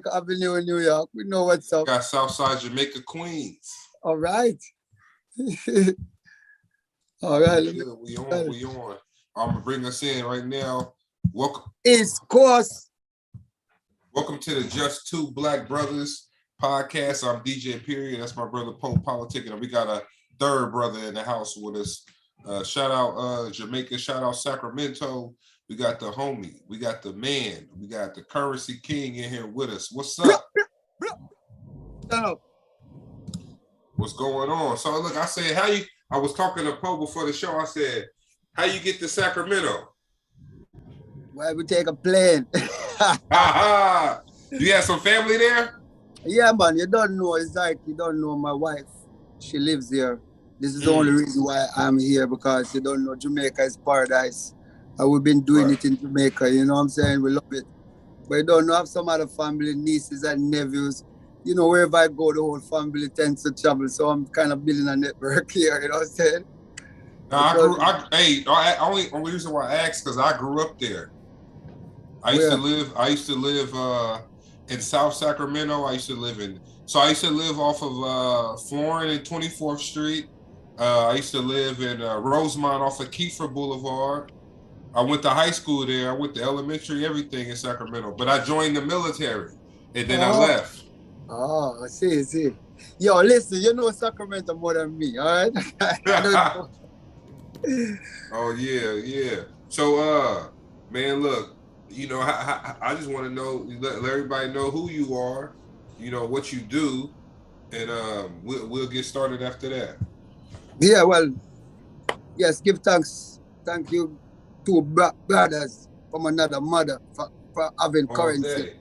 Jamaica Avenue in New York. We know what's up. Got Southside Jamaica, Queens. All right. All right. We on. I'm gonna bring us in right now. Welcome. East Coast. Welcome to the Just Two Black Brothers podcast. I'm DJ Period. That's my brother PoPolitickin, and we got a third brother in the house with us. Shout out Jamaica. Shout out Sacramento. We got the homie. We got the man. We got the Kurrency King in here with us. What's up? What's going on? So look, I said, I was talking to Po before the show. I said, how you get to Sacramento? Well, we take a plane. You have some family there? Yeah, man. You don't know. It's like you don't know my wife. She lives here. This is the only reason why I'm here, because you don't know Jamaica is paradise. And we've been doing it in Jamaica. You know what I'm saying? We love it. But you don't know, I have some other family, nieces and nephews. You know, wherever I go, the whole family tends to travel. So I'm kind of building a network here, you know what I'm saying? Only reason why I asked, because I grew up there. I used to live in South Sacramento. I used to live off of Florin and 24th Street. I used to live in Rosemont off of Kiefer Boulevard. I went to high school there. I went to elementary, everything in Sacramento. But I joined the military, and then I left. Oh, I see. Yo, listen, you know Sacramento more than me, all right? Oh, yeah. So, man, look, you know, I just want to know, let everybody know who you are, you know, what you do, and we'll get started after that. Yeah, well, yes, give thanks. Thank you to brothers from another mother for having Kurrency.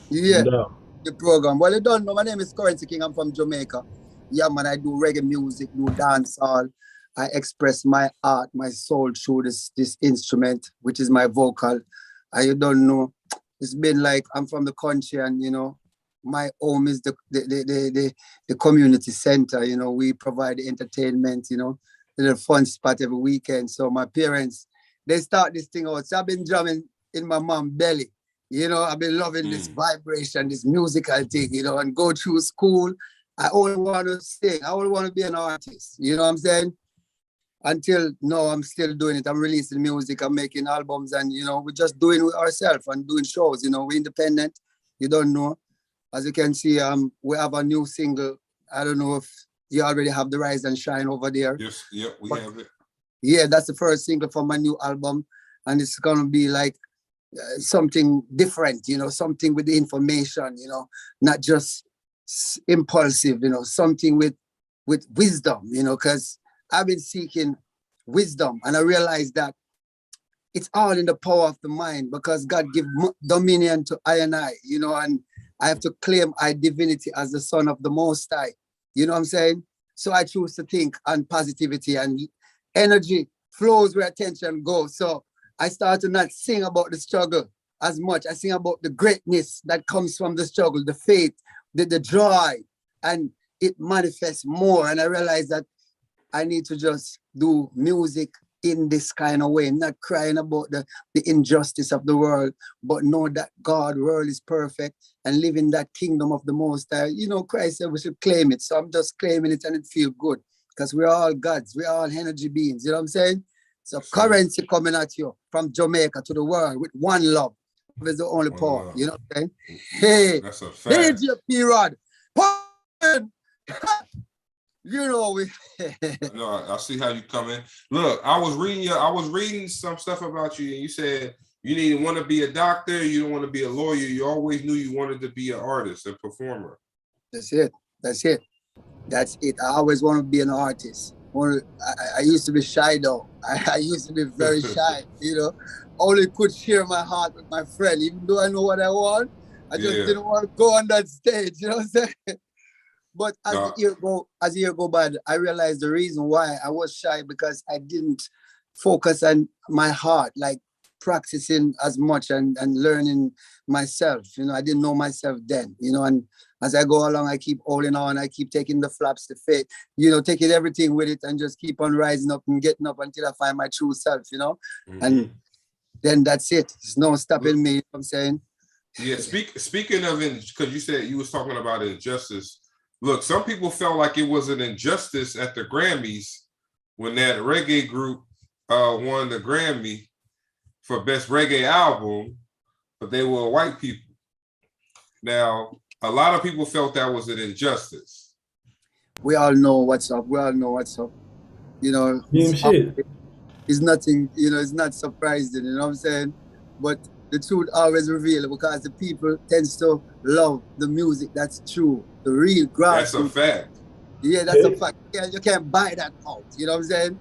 Yeah, no. The program. Well, you don't know, my name is Kurrency King. I'm from Jamaica. Yeah, man, I do reggae music, do dancehall. I express my art, my soul through this instrument, which is my vocal. And you don't know, it's been like, I'm from the country, and, you know, my home is the community center. You know, we provide the entertainment, you know, the fun spot every weekend. So my parents, they start this thing out. So I've been drumming in my mom's belly. You know, I've been loving this vibration, this musical thing, you know, and go through school. I only want to sing. I only want to be an artist. You know what I'm saying? Until now, I'm still doing it. I'm releasing music. I'm making albums, and, you know, we're just doing it ourselves and doing shows. You know, we're independent. You don't know. As you can see, we have a new single. I don't know if you already have the Rise and Shine over there. Yes, we have it. Yeah, that's the first single from my new album. And it's going to be like something different, you know, something with the information, you know, not just impulsive, you know, something with wisdom, you know, because I've been seeking wisdom, and I realized that it's all in the power of the mind, because God give dominion to I and I, you know, and I have to claim my divinity as the son of the Most High. You know what I'm saying? So I choose to think on positivity, and energy flows where attention goes. So I start to not sing about the struggle as much. I sing about the greatness that comes from the struggle, the faith, the joy, and it manifests more. And I realize that I need to just do music in this kind of way, not crying about the injustice of the world, but know that God's world is perfect and live in that kingdom of the Most High. You know, Christ said we should claim it. So I'm just claiming it, and it feels good, because we're all gods. We're all energy beings. You know what I'm saying? So Kurrency coming at you from Jamaica to the world with one love. Love is the only power. You know what I'm saying? Hey, that's a fact. DJ P-Rod. You know we. No, I see how you come in. Look, I was reading some stuff about you, and you said you didn't want to be a doctor, you don't want to be a lawyer. You always knew you wanted to be an artist, a performer. That's it. I always want to be an artist. I used to be shy though. I used to be very shy. You know, only could share my heart with my friend, even though I know what I want. I just didn't want to go on that stage. You know what I'm saying? But as the year go by, I realized the reason why I was shy, because I didn't focus on my heart, like practicing as much and learning myself. You know, I didn't know myself then, you know, and as I go along, I keep holding on, I keep taking the flaps, the faith, you know, taking everything with it, and just keep on rising up and getting up until I find my true self, you know, and then that's it. There's no stopping me, you know what I'm saying? Yeah, speaking of, because you said you was talking about injustice. Look, some people felt like it was an injustice at the Grammys when that reggae group won the Grammy for Best Reggae Album, but they were white people. Now, a lot of people felt that was an injustice. We all know what's up. We all know what's up. You know, it's nothing, you know, it's not surprising, you know what I'm saying? But the truth always revealed because the people tends to love the music that's true, the real grass. That's a fact. Yeah, that's a fact. Yeah, you can't buy that out, you know what I'm saying?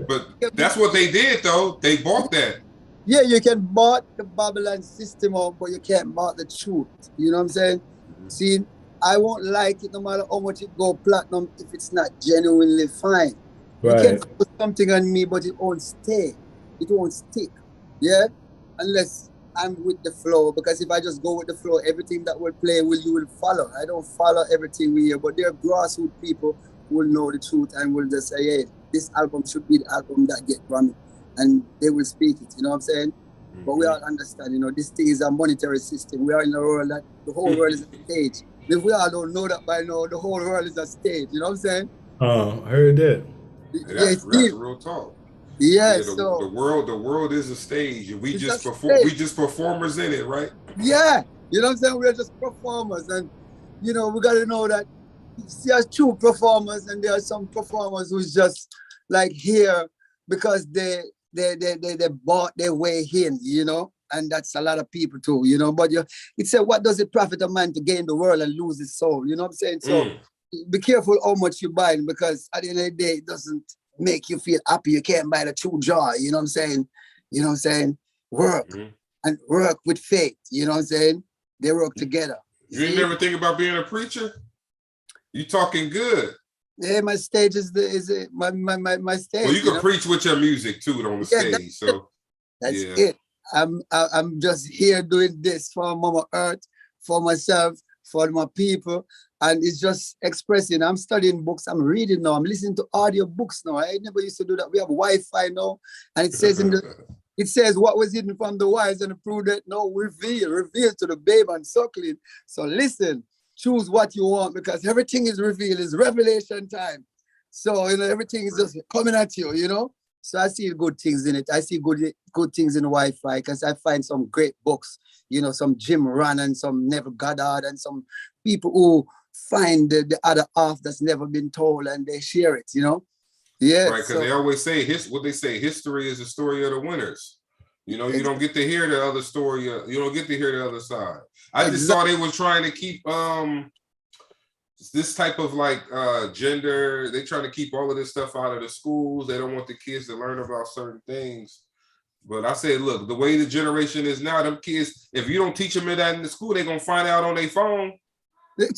But that's what they did though. They bought that. Yeah, you can buy the Babylon system out, but you can't buy the truth. You know what I'm saying? Mm-hmm. See, I won't like it no matter how much it go platinum if it's not genuinely fine. Right. You can put something on me, but it won't stay. It won't stick. Yeah? Unless I'm with the flow. Because if I just go with the flow, everything that will play, you will follow. I don't follow everything we hear, but there are grassroots people who will know the truth and will just say, hey, this album should be the album that get Grammy. And they will speak it, you know what I'm saying? Mm-hmm. But we all understand, you know, this thing is a monetary system. We are in a world that the whole world is a stage. If we all don't know that by now, the whole world is a stage, you know what I'm saying? I heard that. That's real talk. Yeah, so the world is a stage, and we just performers in it, right? Yeah, you know what I'm saying? We're just performers, and you know, we gotta know that there are true performers and there are some performers who's just like here because they bought their way in, you know, and that's a lot of people too, you know. But it said, what does it profit a man to gain the world and lose his soul? You know what I'm saying? So be careful how much you buy, because at the end of the day, it doesn't make you feel happy. You can't buy the true joy, you know what I'm saying? You know what I'm saying? Work and work with faith, you know what I'm saying? They work together. You ain't never think about being a preacher? You talking good. Yeah, my stage is my stage. Well, you can preach with your music too on the stage. So that's it. I'm just here doing this for Mama Earth, for myself, for my people, and it's just expressing. I'm studying books. I'm reading now. I'm listening to audio books now. I never used to do that. We have Wi-Fi now, and it says it says what was hidden from the wise and the prudent, no, revealed to the babe and suckling. So listen. Choose what you want, because everything is revealed. It's revelation time. So, you know, everything is just coming at you, you know. So I see good things in it. I see good things in Wi-Fi, because I find some great books, you know, some Jim Rohn and some Neville Goddard and some people who find the other half that's never been told and they share it, you know. Yeah. Right, because they always say, history is the story of the winners. You know, you don't get to hear the other story. You don't get to hear the other side. I just saw they were trying to keep this type of like gender. They trying to keep all of this stuff out of the schools. They don't want the kids to learn about certain things. But I said, look, the way the generation is now, them kids, if you don't teach them that in the school, they're going to find out on their phone. They're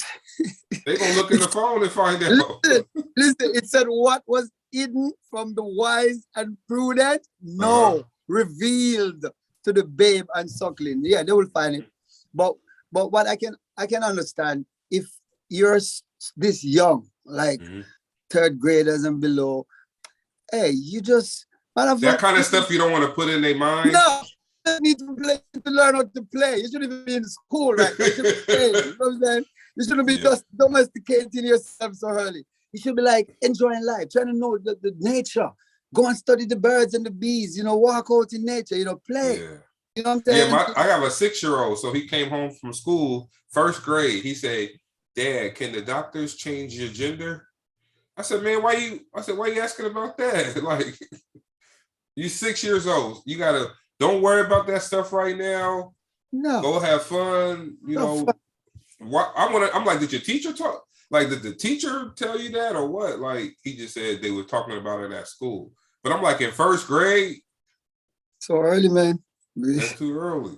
going to look in the phone and find out. Listen, it said what was hidden from the wise and prudent? No. Revealed to the babe and suckling. Yeah, they will find it. But what I can understand, if you're this young, like third graders and below, hey, you just that kind of stuff you don't want to put in their mind. No, you need to learn how to play. You shouldn't even be in school, right? You should play, you know what I'm saying? You shouldn't be just domesticating yourself so early. You should be like enjoying life, trying to know the nature. Go and study the birds and the bees, you know, walk out in nature, you know, play. Yeah. You know what I'm saying? Yeah, I have a 6-year-old, so he came home from school, first grade. He said, Dad, can the doctors change your gender? I said, man, why you asking about that? Like, you 6 years old. You don't worry about that stuff right now. No. Go have fun. You know, I'm like, did your teacher talk? Like, did the teacher tell you that or what? Like, he just said they were talking about it at school. But I'm like, in first grade? So early, man. That's too early.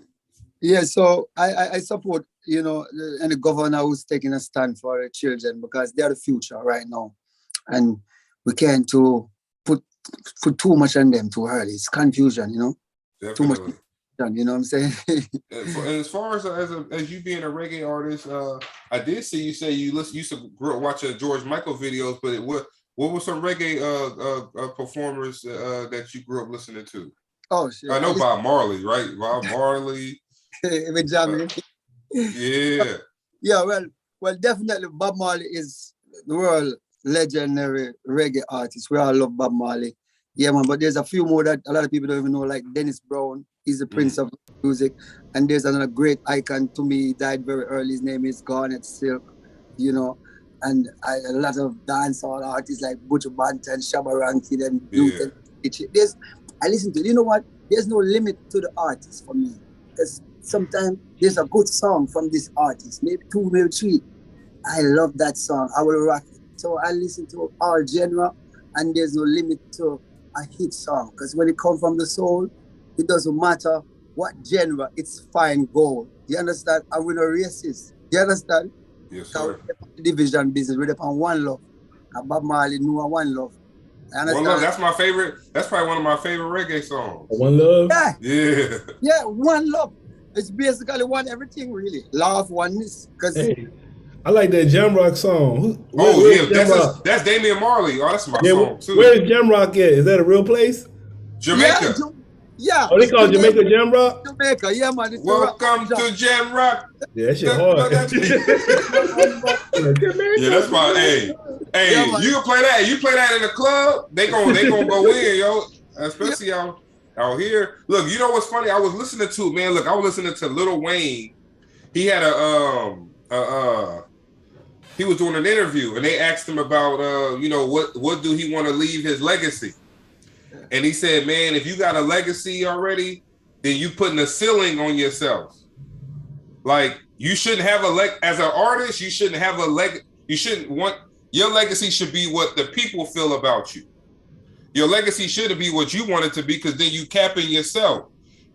Yeah, so I support, you know, and the governor who's taking a stand for the children, because they're the future right now. And we can't put too much on them too early. It's confusion, you know? Definitely. Too much confusion, you know what I'm saying? And as far as you being a reggae artist, I did see you say you used to grow up watching George Michael videos, but what were some reggae performers that you grew up listening to? Oh, shit. I know Bob Marley, right? Bob Marley. with jamming. Yeah. Yeah, well, definitely Bob Marley is the world legendary reggae artist. We all love Bob Marley. Yeah, man, but there's a few more that a lot of people don't even know, like Dennis Brown. He's the prince of music. And there's another great icon to me. He died very early. His name is Garnet Silk, you know. And a lot of dancehall artists like Butcher Banton, Shabba Rankin, and Newton. I listen to it. You know what? There's no limit to the artist for me. Because sometimes there's a good song from this artist, maybe 2, maybe 3. I love that song. I will rock it. So I listen to all genre, and there's no limit to a hit song. Because when it comes from the soul, it doesn't matter what genre, it's fine gold. You understand? And we're not racist. You understand? Yes, sir. Division business, we're upon one love. And Bob Marley knew a one love. One Love, that's my favorite. That's probably one of my favorite reggae songs. One Love? Yeah. Yeah, One Love. It's basically one everything, really. Love, oneness. Hey, I like that Jamrock song. That's Damian Marley. Oh, that's my song, too. Where's Jamrock at? Is that a real place? Jamaica. Yeah. Oh, they call Jamaica Jamrock? Jamaica, yeah, man. Welcome to Jamrock. Yeah, that shit hard. Yeah, that's my, hey, yeah, you can play that. You play that in the club, they gonna go in, yo. Especially out here. Look, you know what's funny? I was listening to, man, look, I was listening to Lil Wayne. He had he was doing an interview, and they asked him about, you know, what do he want to leave his legacy? And he said, man, if you got a legacy already, then you putting a ceiling on yourself. Like, you shouldn't have as an artist, you shouldn't have you shouldn't want, your legacy should be what the people feel about you. Your legacy shouldn't be what you want it to be, because then you capping yourself.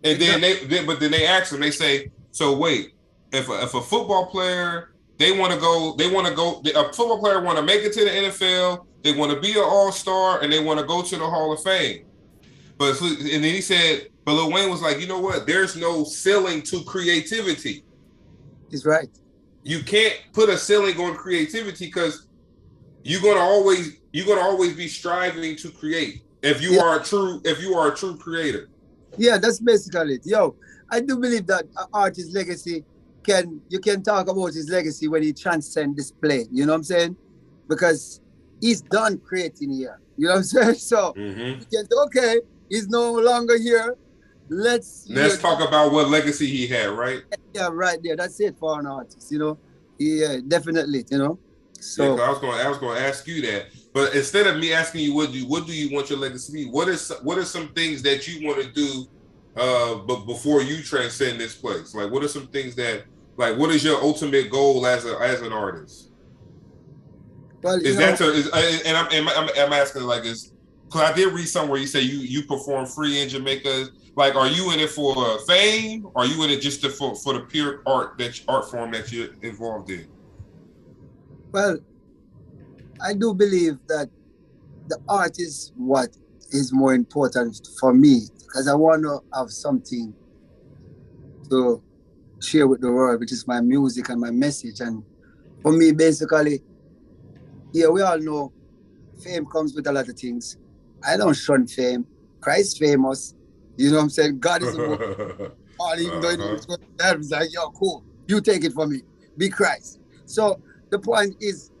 And then they ask him, they say, so wait, if a football player, a football player want to make it to the NFL, they want to be an all-star, and they want to go to the Hall of Fame. And then he said, but Lil Wayne was like, you know what? There's no ceiling to creativity. He's right. You can't put a ceiling on creativity, because you're gonna always be striving to create if you are a true creator. Yeah, that's basically it. Yo, I do believe that an artist's legacy you can talk about his legacy when he transcends display. You know what I'm saying? Because he's done creating here. You know what I'm saying? So you can say, okay, he's no longer here. Let's talk about what legacy he had, right? Yeah, right there. That's it for an artist, you know. Yeah, definitely, you know. So yeah, I was going to ask you that, but instead of me asking you what do you want your legacy to be, what are some things that you want to do, but before you transcend this place? Like, what are some things that, like, what is your ultimate goal as an artist? Well, I'm asking, like, is, because I did read somewhere you say you perform free in Jamaica. Like, are you in it for fame? Or are you in it just for the pure art form that you're involved in? Well, I do believe that the art is what is more important for me, because I want to have something to share with the world, which is my music and my message. And for me, basically, yeah, we all know fame comes with a lot of things. I don't shun fame. Christ's famous. You know what I'm saying? God is the one. Even though it's like, yo, cool. You take it from me. Be Christ. So the point is,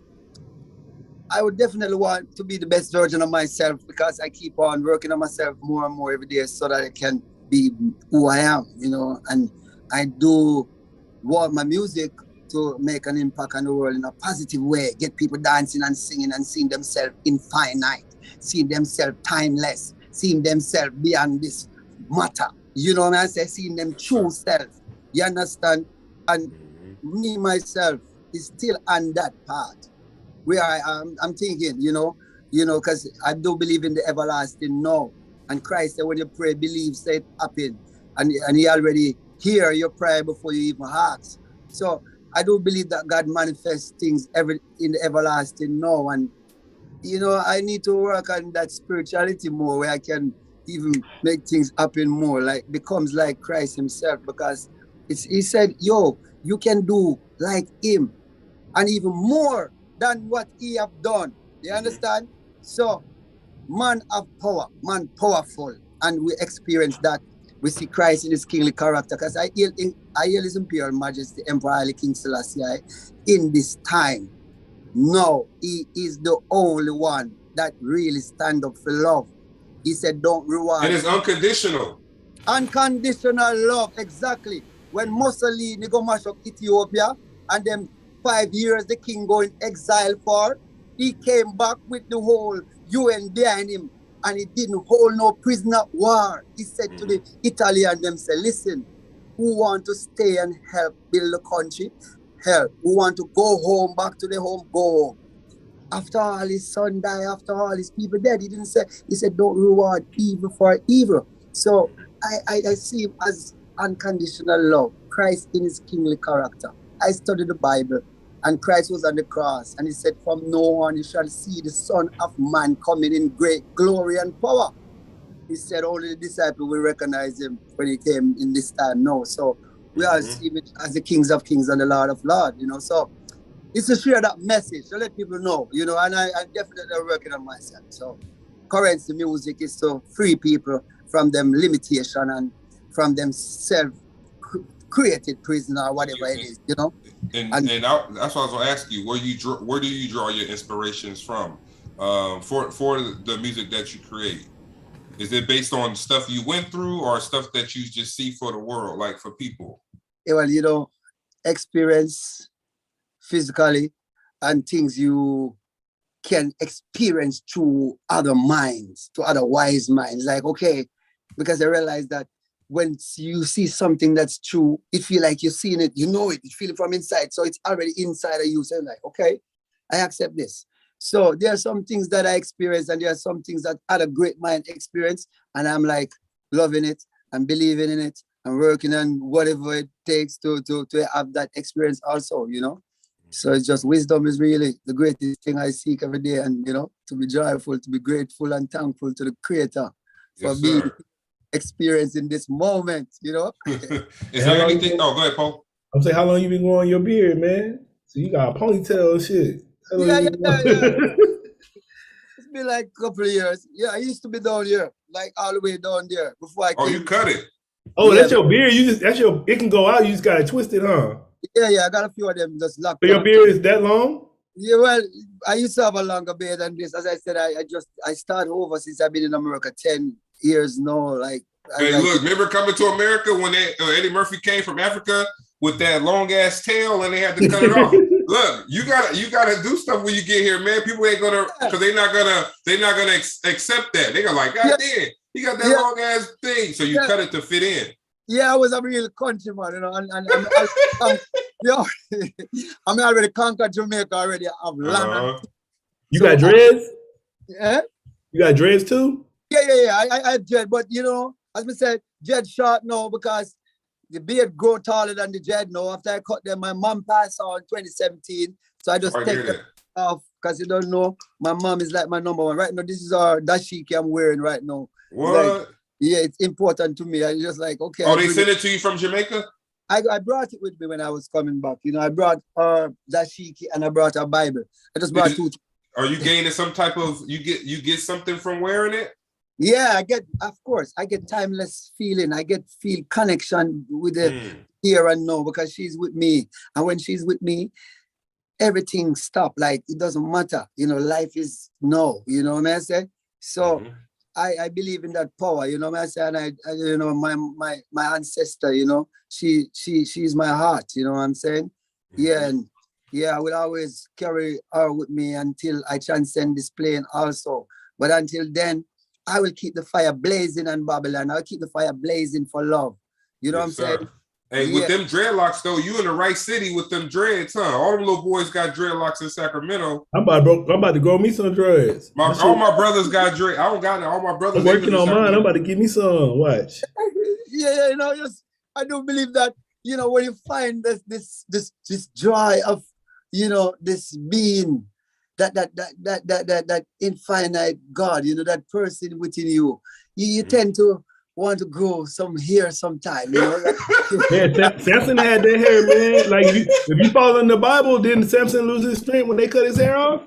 I would definitely want to be the best version of myself, because I keep on working on myself more and more every day so that I can be who I am, you know. And I do want my music to make an impact on the world in a positive way, get people dancing and singing and seeing themselves infinite, seeing themselves timeless, seeing themselves beyond this matter. You know what I say? Seeing them true self. You understand? And me, myself, is still on that path where I'm thinking, you know, because I do believe in the everlasting now. And Christ said, when you pray, believe, say it happen. And he already hear your prayer before you even ask. So I do believe that God manifests things in the everlasting now. And, you know, I need to work on that spirituality more, where I can even make things happen more, like becomes like Christ himself, because he said, yo, you can do like him and even more than what he have done. You understand? So man have power, man powerful, and we experience that We see Christ in his kingly character, because I hail his imperial majesty, Emperor Haile King Selassie in this time. No, he is the only one that really stand up for love. He said, don't reward. And it's unconditional. Unconditional love, exactly. When Mussolini go mash up Ethiopia, and then 5 years the king go in exile for, he came back with the whole UN behind him, and he didn't hold no prisoner of war. He said to the Italian, them say, listen, who want to stay and help build the country? Help. Who want to go home, back to the home, go home. After all his son died, after all his people dead, he didn't say, he said, don't reward evil for evil. So I see him as unconditional love, Christ in his kingly character. I studied the Bible, and Christ was on the cross, and he said, from now on you shall see the Son of Man coming in great glory and power. He said only the disciples will recognize him when he came in this time now. So we all see him as the Kings of Kings and the Lord of Lords, you know. So it's to share that message, to let people know, you know, and I'm definitely working on myself. So Kurrency music is to free people from them limitation and from them self-created prison or whatever it is, you know. And that's what I was going to ask you. Where do you draw your inspirations from for the music that you create? Is it based on stuff you went through or stuff that you just see for the world, like for people? Yeah, well, you know, experience physically and things you can experience through other minds, to other wise minds. Like, okay, because I realize that when you see something that's true, it feel like you're seeing it, you know it, you feel it from inside. So it's already inside of you. So I'm like, okay, I accept this. So there are some things that I experience, and there are some things that other great mind experience, and I'm like loving it and believing in it and working on whatever it takes to have that experience also, you know. So it's just wisdom is really the greatest thing I seek every day, and you know, to be joyful, to be grateful and thankful to the Creator for being experiencing this moment, you know. Is there anything? Oh, go ahead, Paul. I'm saying, how long you been growing your beard, man? So you got a ponytail and shit. Yeah. It's been like a couple of years. Yeah, I used to be down here, like all the way down there before I came. Oh, you cut it? Oh, yeah. That's your beard. It can go out. You just got it twisted, huh? Yeah. I got a few of them just locked. So your beard is that long? Yeah, well, I used to have a longer beard than this. As I said, I started over since I've been in America 10 years now. Like, hey, look, remember coming to America when Eddie Murphy came from Africa with that long ass tail and they had to cut it off? Look, you gotta do stuff when you get here, man. People ain't gonna, because they're not gonna accept that. They're gonna like, God damn, you got that long ass thing, so you cut it to fit in. Yeah, I was a real countryman, you know, and I'm already conquered Jamaica already. I've landed. You got dreads? Yeah. You got dreads too? Yeah. I have dread, but you know, as I said, dread short now because the beard grow taller than the dread now. After I cut them, my mom passed on 2017, so I just take them off because you don't know. My mom is like my number one right now. This is our dashiki I'm wearing right now. What? Like, yeah, it's important to me. I just like, okay. Oh, they sent it to you from Jamaica? I brought it with me when I was coming back. You know, I brought our dashiki and I brought our Bible. I just brought two. Are you gaining some type of you get something from wearing it? Yeah, I get timeless feeling. I feel connection with the here and now because she's with me. And when she's with me, everything stop. Like it doesn't matter. You know, life is no, you know what I say? So I believe in that power, you know what I say? And I you know, my ancestor, you know, she's my heart, you know what I'm saying? Yeah, and yeah, I will always carry her with me until I transcend this plane also. But until then, I will keep the fire blazing in Babylon. I'll keep the fire blazing for love. You know what I'm saying? Hey, with them dreadlocks though, you in the right city with them dreads, huh? All them little boys got dreadlocks in Sacramento. I'm about to grow me some dreads. All my brothers got dread. I don't got it. All my brothers. I'm working on mine. I'm about to give me some. Watch. Yeah, you know, I do believe that, you know, when you find this joy of, you know, this being, that infinite God, you know, that person within you, you tend to want to grow some hair sometime, you know. Yeah, Samson had that hair, man. Like if you follow in the Bible, didn't Samson lose his strength when they cut his hair off?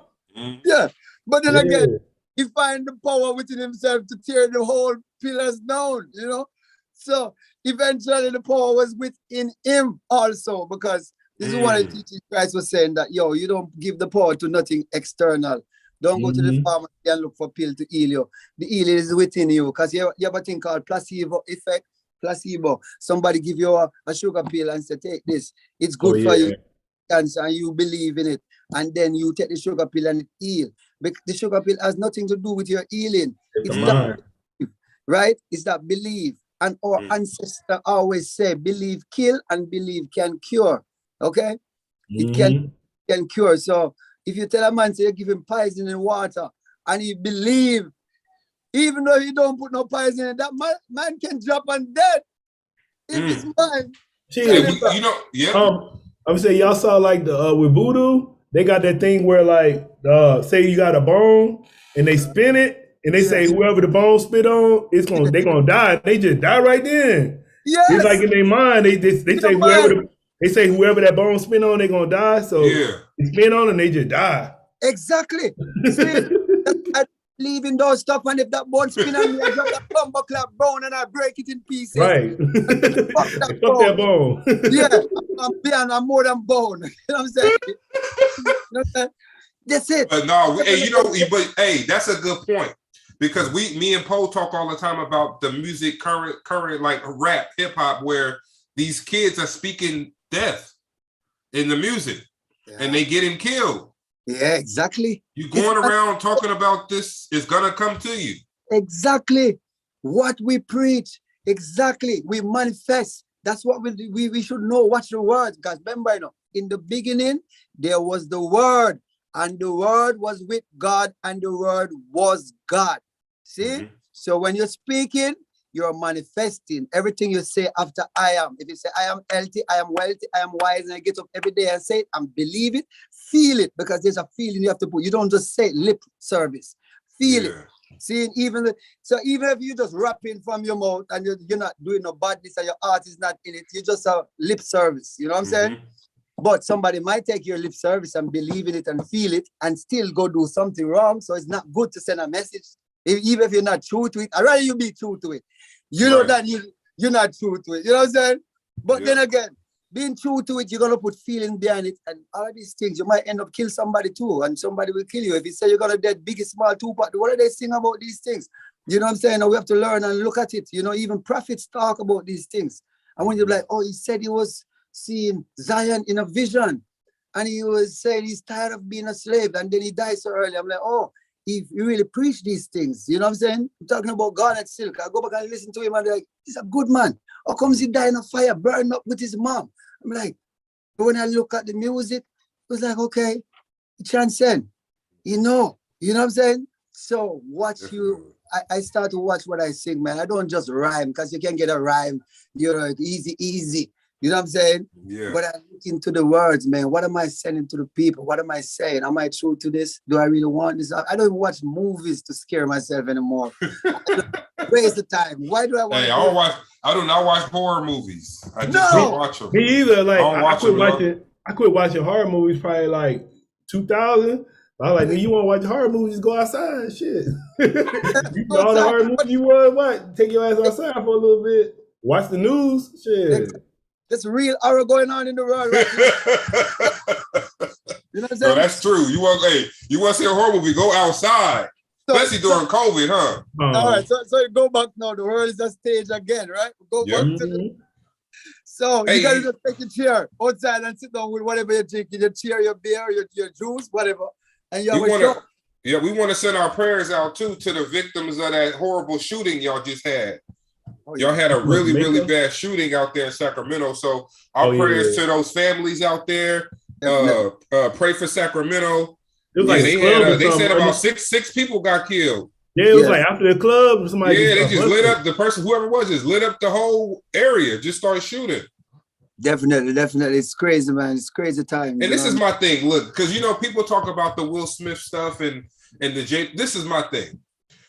Yeah, but then again, he find the power within himself to tear the whole pillars down, you know. So eventually the power was within him also, because this is what the teaching Christ was saying, that, yo, you don't give the power to nothing external. Don't go to the pharmacy and look for pill to heal you. The healing is within you, because you have a thing called placebo effect. Placebo. Somebody give you a sugar pill and say, take this. It's good for you. Cancer, and you believe in it. And then you take the sugar pill and it heal. The sugar pill has nothing to do with your healing. It's that, right? It's that belief. And our ancestor always say, believe kill and believe can cure. Okay? It can cure. So if you tell a man, say you give him poison in water, and he believe, even though you don't put no poison in, that man can drop and dead in his mind. I would say y'all saw like the with voodoo, they got that thing where like say you got a bone and they spin it and they say whoever the bone spit on, they gonna die. They just die right then. Yes. It's like in their mind, they say whoever that bone spin on, they gonna die. So they spin on and they just die. Exactly. I believe in those stuff, and if that bone spin on me, I drop that bumper clap bone and I break it in pieces. Right. Fuck that bone. Yeah, I'm more than bone. You know what I'm saying? That's it. But no, hey, that's a good point, because me and Poe talk all the time about the music, current like rap, hip hop, where these kids are speaking death in the music, and they getting killed. Yeah, exactly. You going around talking about this is gonna come to you. Exactly. What we preach, exactly. We manifest. That's what we should know. Watch the words, because remember, in the beginning, there was the Word, and the Word was with God, and the Word was God. See? So when you're speaking, you're manifesting everything you say after I am. If you say, I am healthy, I am wealthy, I am wise, and I get up every day and say it and believe it, feel it, because there's a feeling you have to put. You don't just say lip service. Feel it. See, even if you just rapping from your mouth and you're not doing no badness and your heart is not in it, you just have lip service. You know what I'm saying? But somebody might take your lip service and believe in it and feel it and still go do something wrong. So it's not good to send a message. Even if you're not true to it, I'd rather you be true to it. You know that you're not true to it. You know what I'm saying? But then again, being true to it, you're going to put feeling behind it. And all of these things, you might end up kill somebody too. And somebody will kill you. If you say you're going to dead, big, small, Tupac, what do they sing about these things? You know what I'm saying? Now we have to learn and look at it. Even prophets talk about these things. And when you're like, oh, he said he was seeing Zion in a vision. And he was saying he's tired of being a slave. And then he died so early. I'm like, oh, he really preached these things. You know what I'm saying? I'm talking about God at Silk. I go back and listen to him and they're like, he's a good man. How comes he died in a fire, burned up with his mom? I'm like, but when I look at the music, it was like, okay, it transcends. You know what I'm saying? So I start to watch what I sing, man. I don't just rhyme, because you can get a rhyme, easy. You know what I'm saying? Yeah. But I look into the words, man. What am I sending to the people? What am I saying? Am I true to this? Do I really want this? I don't even watch movies to scare myself anymore. Waste the time. Why do I want I do not watch horror movies. I just don't watch them. Me either. Like I quit watching horror movies probably like 2000. I was like, you want to watch horror movies, go outside. Shit. All the horror movies you want, what? Take your ass outside for a little bit. Watch the news. Shit. There's real horror going on in the world right now. You know what I'm saying? No, that's true. You want to see a horror movie, go outside. Especially during COVID, huh? All right, so you go back now. The world is a stage again, right? Go back to So you gotta just take a chair outside and sit down with whatever you're drinking, your chair, your beer, your juice, whatever. And you have a show. Yeah, we want to send our prayers out too to the victims of that horrible shooting y'all just had. Y'all had a really, really bad shooting out there in Sacramento. So our prayers to those families out there. Pray for Sacramento. They said about six people got killed. Yeah, it was like after the club, somebody. Yeah, they just lit up the person, whoever it was, just lit up the whole area, just started shooting. Definitely. It's crazy, man. It's crazy time. And this is my thing. Look, because people talk about the Will Smith stuff and the J. This is my thing.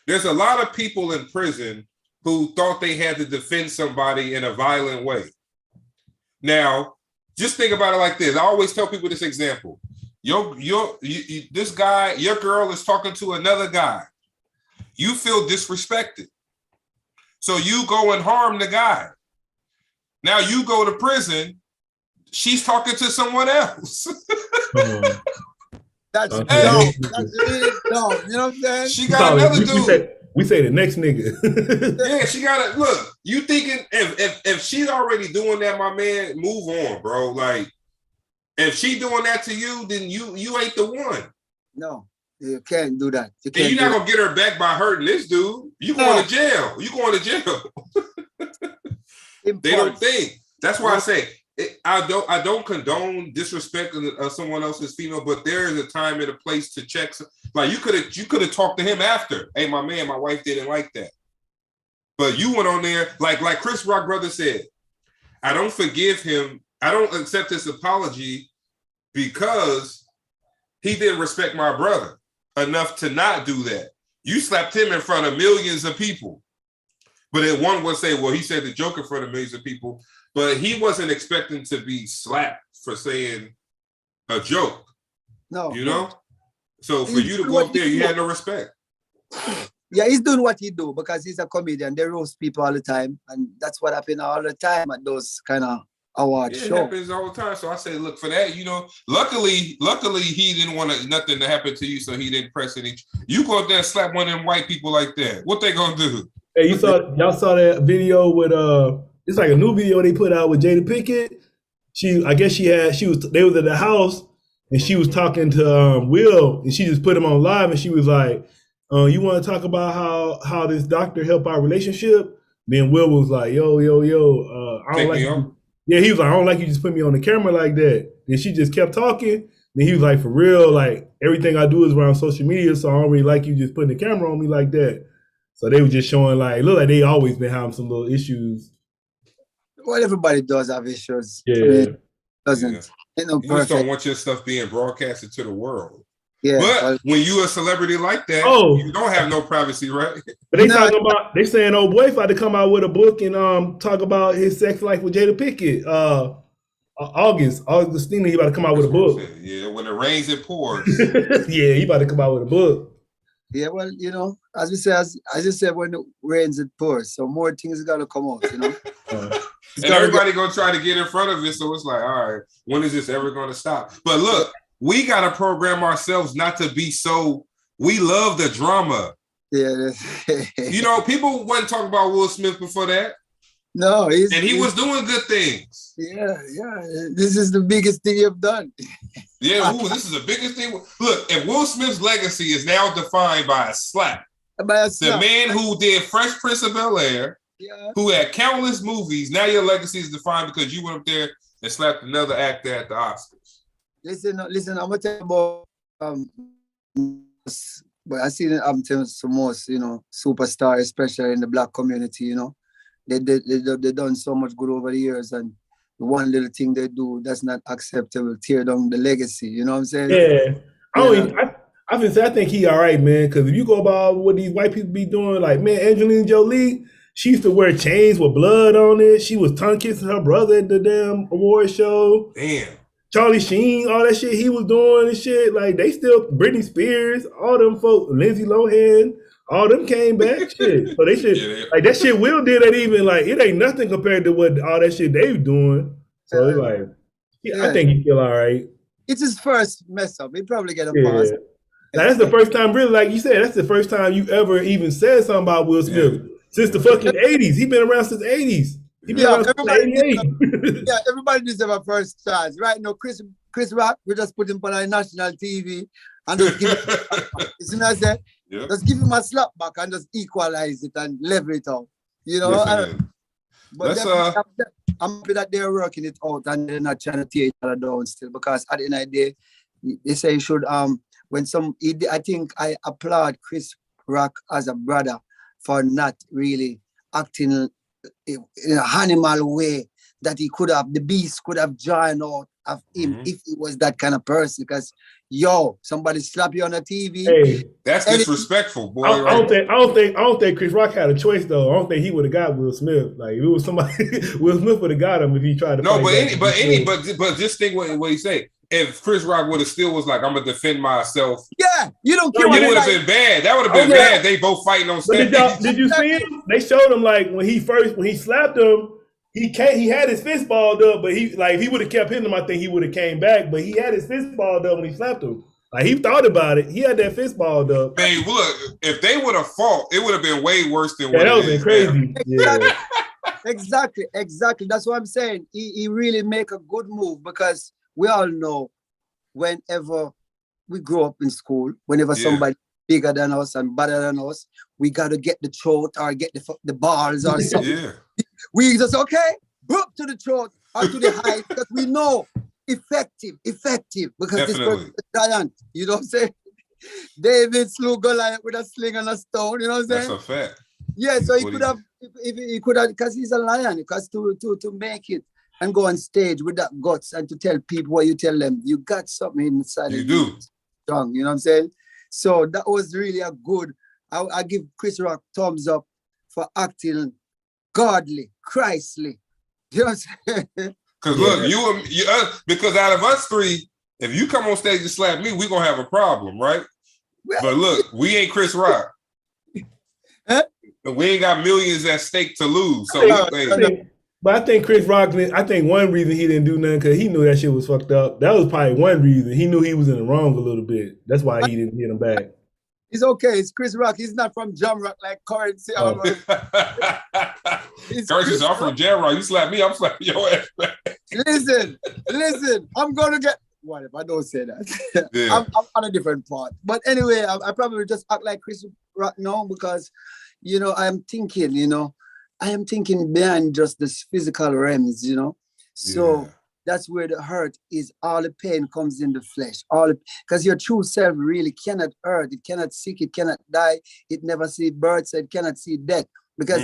There's a lot of people in prison who thought they had to defend somebody in a violent way. Now, just think about it like this. I always tell people this example. This guy, your girl is talking to another guy. You feel disrespected. So you go and harm the guy. Now you go to prison. She's talking to someone else. That's dumb. That's really dumb. You know what I'm saying? She got another dude. We say the next nigga. Yeah, she got it. Look, you thinking if she's already doing that, my man, move on, bro. Like, if she doing that to you, then you ain't the one. No, you can't do that. You're not gonna get her back by hurting this dude. You going to jail. You going to jail. They don't think. That's why I say I don't condone disrespecting someone else's female, but there is a time and a place to check. Like you could have talked to him after. Hey, my man, my wife didn't like that, but you went on there like Chris Rock brother said. I don't forgive him. I don't accept his apology because he didn't respect my brother enough to not do that. You slapped him in front of millions of people. But then one would say, well, he said the joke in front of millions of people, but he wasn't expecting to be slapped for saying a joke. No. You know? So for you to go up there, you had no respect. Yeah, he's doing what he do because he's a comedian. They roast people all the time. And that's what happens all the time at those kind of award shows. It happens all the time. So I say, look, for that, you know, luckily he didn't want nothing to happen to you, so he didn't press any. You go up there and slap one of them white people like that. What they gonna do? Hey, y'all saw that video with it's like a new video they put out with Jada Pinkett. They was at the house and she was talking to Will, and she just put him on live, and she was like, you want to talk about how this doctor helped our relationship? Then Will was like, yo, I don't like you. Yeah, he was like, I don't like you just put me on the camera like that. Then she just kept talking. Then he was like, for real, like everything I do is around social media, so I don't really like you just putting the camera on me like that. So they were just showing like, look like they always been having some little issues. Well, everybody does have issues. Yeah. I mean, doesn't. You just don't want your stuff being broadcasted to the world. Yeah. But when you a celebrity like that, you don't have no privacy, right? But they saying old boy about to come out with a book and talk about his sex life with Jada Pinkett. Augustina, he about to come out with a book. Yeah, when it rains, it pours. Yeah, he about to come out with a book. Yeah, well, you know, as you said, when it rains, it pours. So more things got to come out, you know. And everybody gonna try to get in front of it. So it's like, all right, when is this ever gonna stop? But look, we gotta program ourselves not to be so. We love the drama. Yeah. You know, people wasn't talking about Will Smith before that. No, he was doing good things. Yeah. This is the biggest thing you've done. Yeah, this is the biggest thing. Look, if Will Smith's legacy is now defined by a slap, the man who did Fresh Prince of Bel-Air, who had countless movies, now your legacy is defined because you went up there and slapped another actor at the Oscars. Listen, I'm gonna tell you about but I see I'm telling some most, you know, superstars, especially in the Black community, you know. They done so much good over the years, and the one little thing they do that's not acceptable, tear down the legacy. You know what I'm saying? Yeah. I think he all right, man. Because if you go about what these white people be doing, like, man, Angelina Jolie, she used to wear chains with blood on it. She was tongue kissing her brother at the damn award show. Damn. Charlie Sheen, all that shit he was doing and shit. Like, they still, Britney Spears, all them folks, Lindsay Lohan, all them came back. Shit. So they should, like, that shit Will did that even, like, it ain't nothing compared to what all that shit they doing. So it's like, I think he feel all right. It's his first mess up. He probably get a pass. Now, that's the first time, really, like you said, that's the first time you ever even said something about Will Smith since the fucking 80s. He been around since the 80s. He been around since 88. Everybody deserves a first chance. Right now, Chris Rock, we just put him on national TV and just give him, you see what I said? Yeah. Just give him a slap back and just equalize it and level it out. You know? But I'm happy that they're working it out and they're not trying to tear each other down still, because at the end of the day, they say you should, I think I applaud Chris Rock as a brother for not really acting in an animal way that the beast could have joined out of him if he was that kind of person. Because somebody slap you on the TV. Hey, that's disrespectful, boy. I don't think Chris Rock had a choice though. I don't think he would have got Will Smith. Like, if it was somebody, Will Smith would have got him if he tried to. No, but just think what he say. if Chris Rock would have still was like, I'm gonna defend myself. Yeah, you don't care. It would have been bad. That would have been bad. They both fighting on stage. But did you see him? They showed him like when he slapped him, he had his fist balled up, but he would have kept hitting him, I think he would have came back. But he had his fist balled up when he slapped him. Like he thought about it. He had that fist balled up. Man, look, if they would have fought, it would have been way worse than what that it would have been crazy. Yeah. Exactly. That's what I'm saying. He really make a good move because we all know whenever we grow up in school, whenever somebody bigger than us and better than us, we got to get the throat or get the balls or something. Yeah. We just, up to the throat or to the height because we know effective because this person is giant. You know what I'm saying? David slew Goliath with a sling and a stone. You know what I'm saying? That's a fact. Yeah, so he could have, he could have, because he's a lion, because to make it and go on stage with that guts and to tell people what you tell them, you got something inside you of do. You strong, you know what I'm saying? So that was really a good, I give Chris Rock thumbs up for acting godly, Christly. You know what I'm saying? Because look, you because out of us three, if you come on stage and slap me, we're going to have a problem, right? Well, but look, we ain't Chris Rock. We ain't got millions at stake to lose. So I think Chris Rock, I think one reason he didn't do nothing because he knew that shit was fucked up. That was probably one reason. He knew he was in the wrong a little bit. That's why he didn't get him back. It's okay. It's Chris Rock. He's not from Jam Rock like Kurrency. Currency's off from Jam Rock. You slap me, I'm slapping your ass back. Listen. I'm going to get... What if I don't say that? Yeah. I'm on a different part. But anyway, I probably just act like Chris Rock now because, I am thinking beyond just this physical realms, So that's where the hurt is. All the pain comes in the flesh. Because your true self really cannot hurt. It cannot sick. It cannot die. It never see birth. So it cannot see death. Because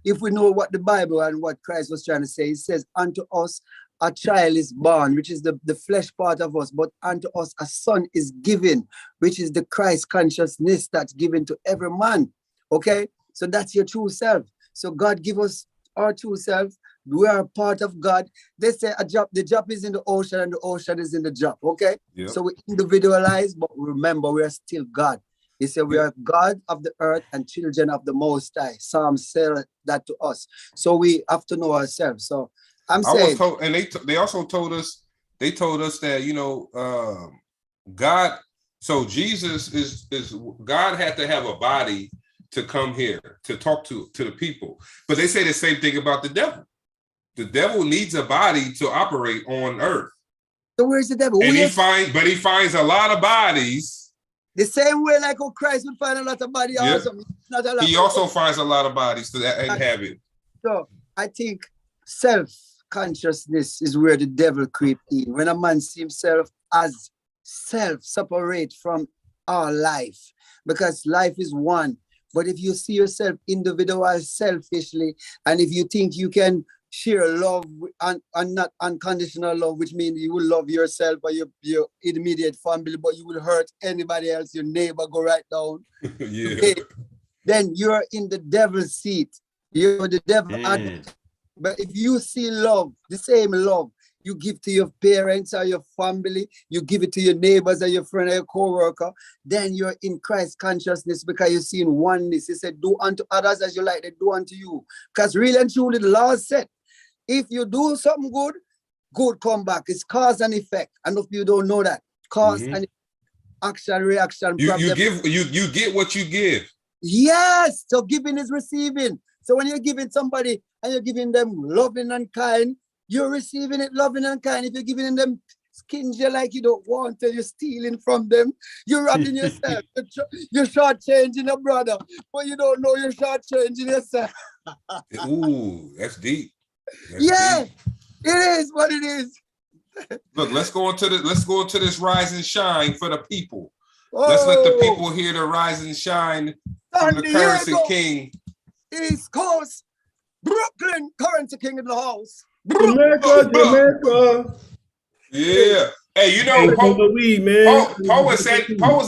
if we know what the Bible and what Christ was trying to say, it says, unto us a child is born, which is the flesh part of us, but unto us a son is given, which is the Christ consciousness that's given to every man. Okay? So that's your true self. So God give us our true self. We are a part of God. They say the job is in the ocean and the ocean is in the job. Okay? Yep. So we individualize, but remember we are still God. He said we are God of the earth and children of the Most High. Psalms say that to us. So we have to know ourselves. So I'm saying, and they also told us that God. So Jesus is God had to have a body to come here to talk to the people, but they say the same thing about the devil. The devil needs a body to operate on earth. So where's the devil? And he finds a lot of bodies. The same way like Christ would find a lot of bodies. Yep. He also finds a lot of bodies to inhabit. So I think self-consciousness is where the devil creeps in. When a man sees himself as self-separate from our life, because life is one. But if you see yourself individual, selfishly, and if you think you can share love and not unconditional love, which means you will love yourself or your immediate family, but you will hurt anybody else, your neighbor, go right down. Yeah. Okay. Then you're in the devil's seat. You're the devil. But if you see love, the same love you give to your parents or your family, you give it to your neighbors or your friend or your co-worker, then you're in Christ consciousness because you're seeing oneness. He said, do unto others as you like, they do unto you. Because really and truly, the law said, if you do something good, good come back. It's cause and effect. And if you don't know that, cause and action, reaction. You get what you give. Yes. So giving is receiving. So when you're giving somebody and you're giving them loving and kind, you're receiving it loving and kind. If you're giving them skingy like you don't want and you're stealing from them, you're robbing yourself. You're shortchanging a brother, but you don't know you're shortchanging yourself. Ooh, that's deep. Deep. It is what it is. Look, let's go into this rise and shine for the people. Let's let the people hear the rise and shine from the Kurrency King. East Coast, Brooklyn, Kurrency King in the house. Jamaica. Yeah. Hey, you know, Poe was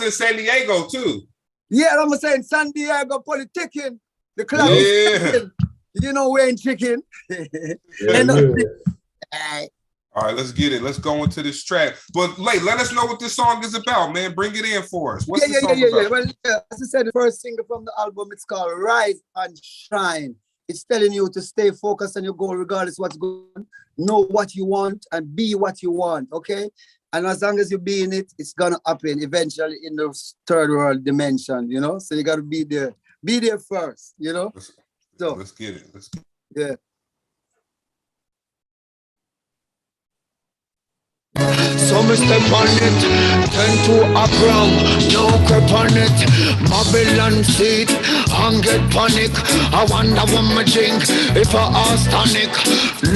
in San Diego too. Yeah, I'm saying San Diego Politickin, the club. Yeah. You know, Wayne Chicken. All right, let's get it. Let's go into this track. But let us know what this song is about, man. Bring it in for us. What's the song about? Well, as I said, the first single from the album, it's called Rise and Shine. It's telling you to stay focused on your goal regardless what's going on. Know what you want and be what you want, okay? And as long as you be in it, it's gonna happen eventually in the third world dimension, you know? So you gotta be there. Be there first, you know? Let's get it. Yeah. Some step on it, 10 to a gram, no crap on it. Babylon seat, and get panic. I wonder what my drink, if I ask tonic.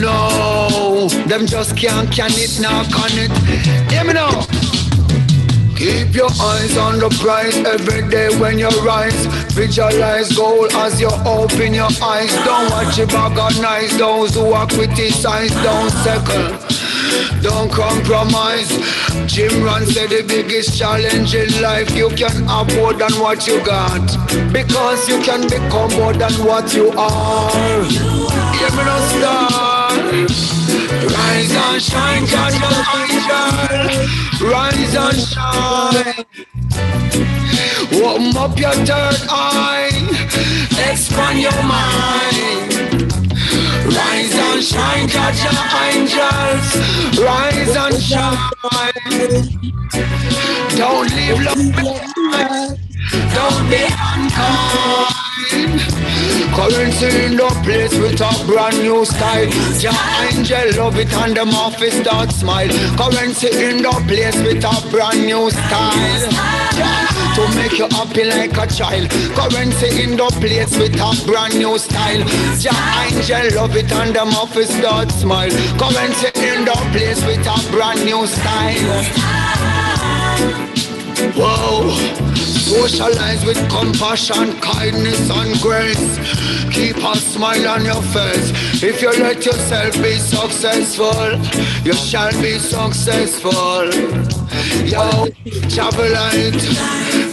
No, them just can't can it, now can it. Hear me now. Keep your eyes on the prize every day when you rise. Visualize goal as you open your eyes. Don't watch it organize those who are criticize. Don't second, don't compromise. Jim Rohn said the biggest challenge in life you can have more than what you got, because you can become more than what you are. Hear me now, star. Rise and shine, God, your angel. Rise and shine. Open up your third eye. Expand your mind. Rise and shine, God, your angels. Rise and shine. Don't leave love behind. Don't be unkind. Kurrency in the place with a brand new style. Your angel love it and them office start smile. Kurrency in the place with a brand new style. To make you happy like a child. Kurrency in the place with a brand new style. Your angel love it and them office start smile. Kurrency in the place with a brand new style. Whoa. Socialize with compassion, kindness and grace. Keep a smile on your face. If you let yourself be successful, you shall be successful. Yo, travel light,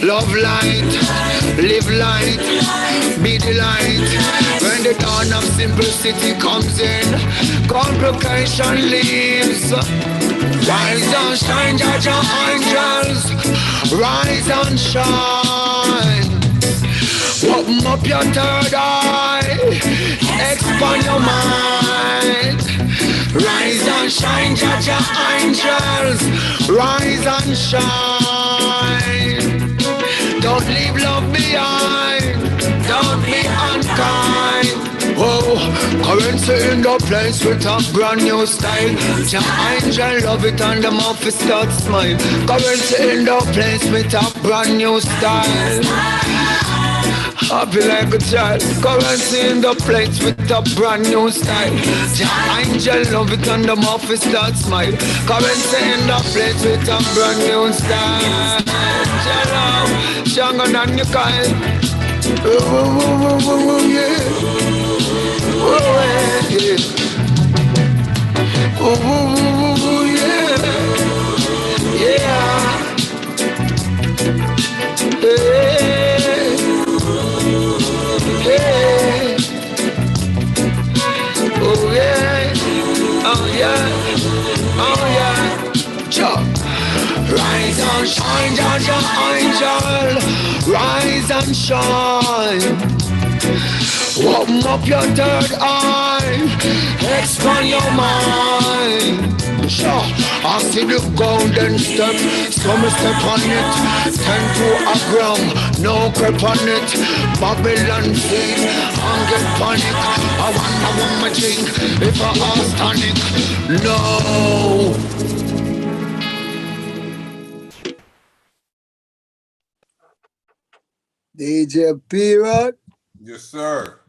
love light, live light, be the light. When the dawn of simplicity comes in, complication leaves. Rise and shine, judge your angels. Rise and shine. Open up your third eye. Expand your mind. Rise and shine, judge your angels. Rise and shine. Don't leave love behind. Don't be unkind. Oh, Kurrency in the place with a brand new style. Your angel love it and the mouth start smile. Kurrency in the place with a brand new style. Happy like a child. Kurrency in the place with a brand new style. Your angel love it and the mouth start smile. Kurrency in the place with a brand new style. Hello, stronger than you kind. Oh, yeah. Oh, yeah. Oh, yeah. Yeah. Hey. Hey. Oh, yeah. Oh, yeah. Oh, yeah. Sure. Rise and shine, judge your angel. Rise and shine. Open up your third eye. Expand your mind. Sure, I see the golden step. Some step on it. 10 to a gram, no crap on it. Babylon seat, and get panic. I wonder what my drink, if I ask tonic. No. DJ P-Rod. Yes, sir.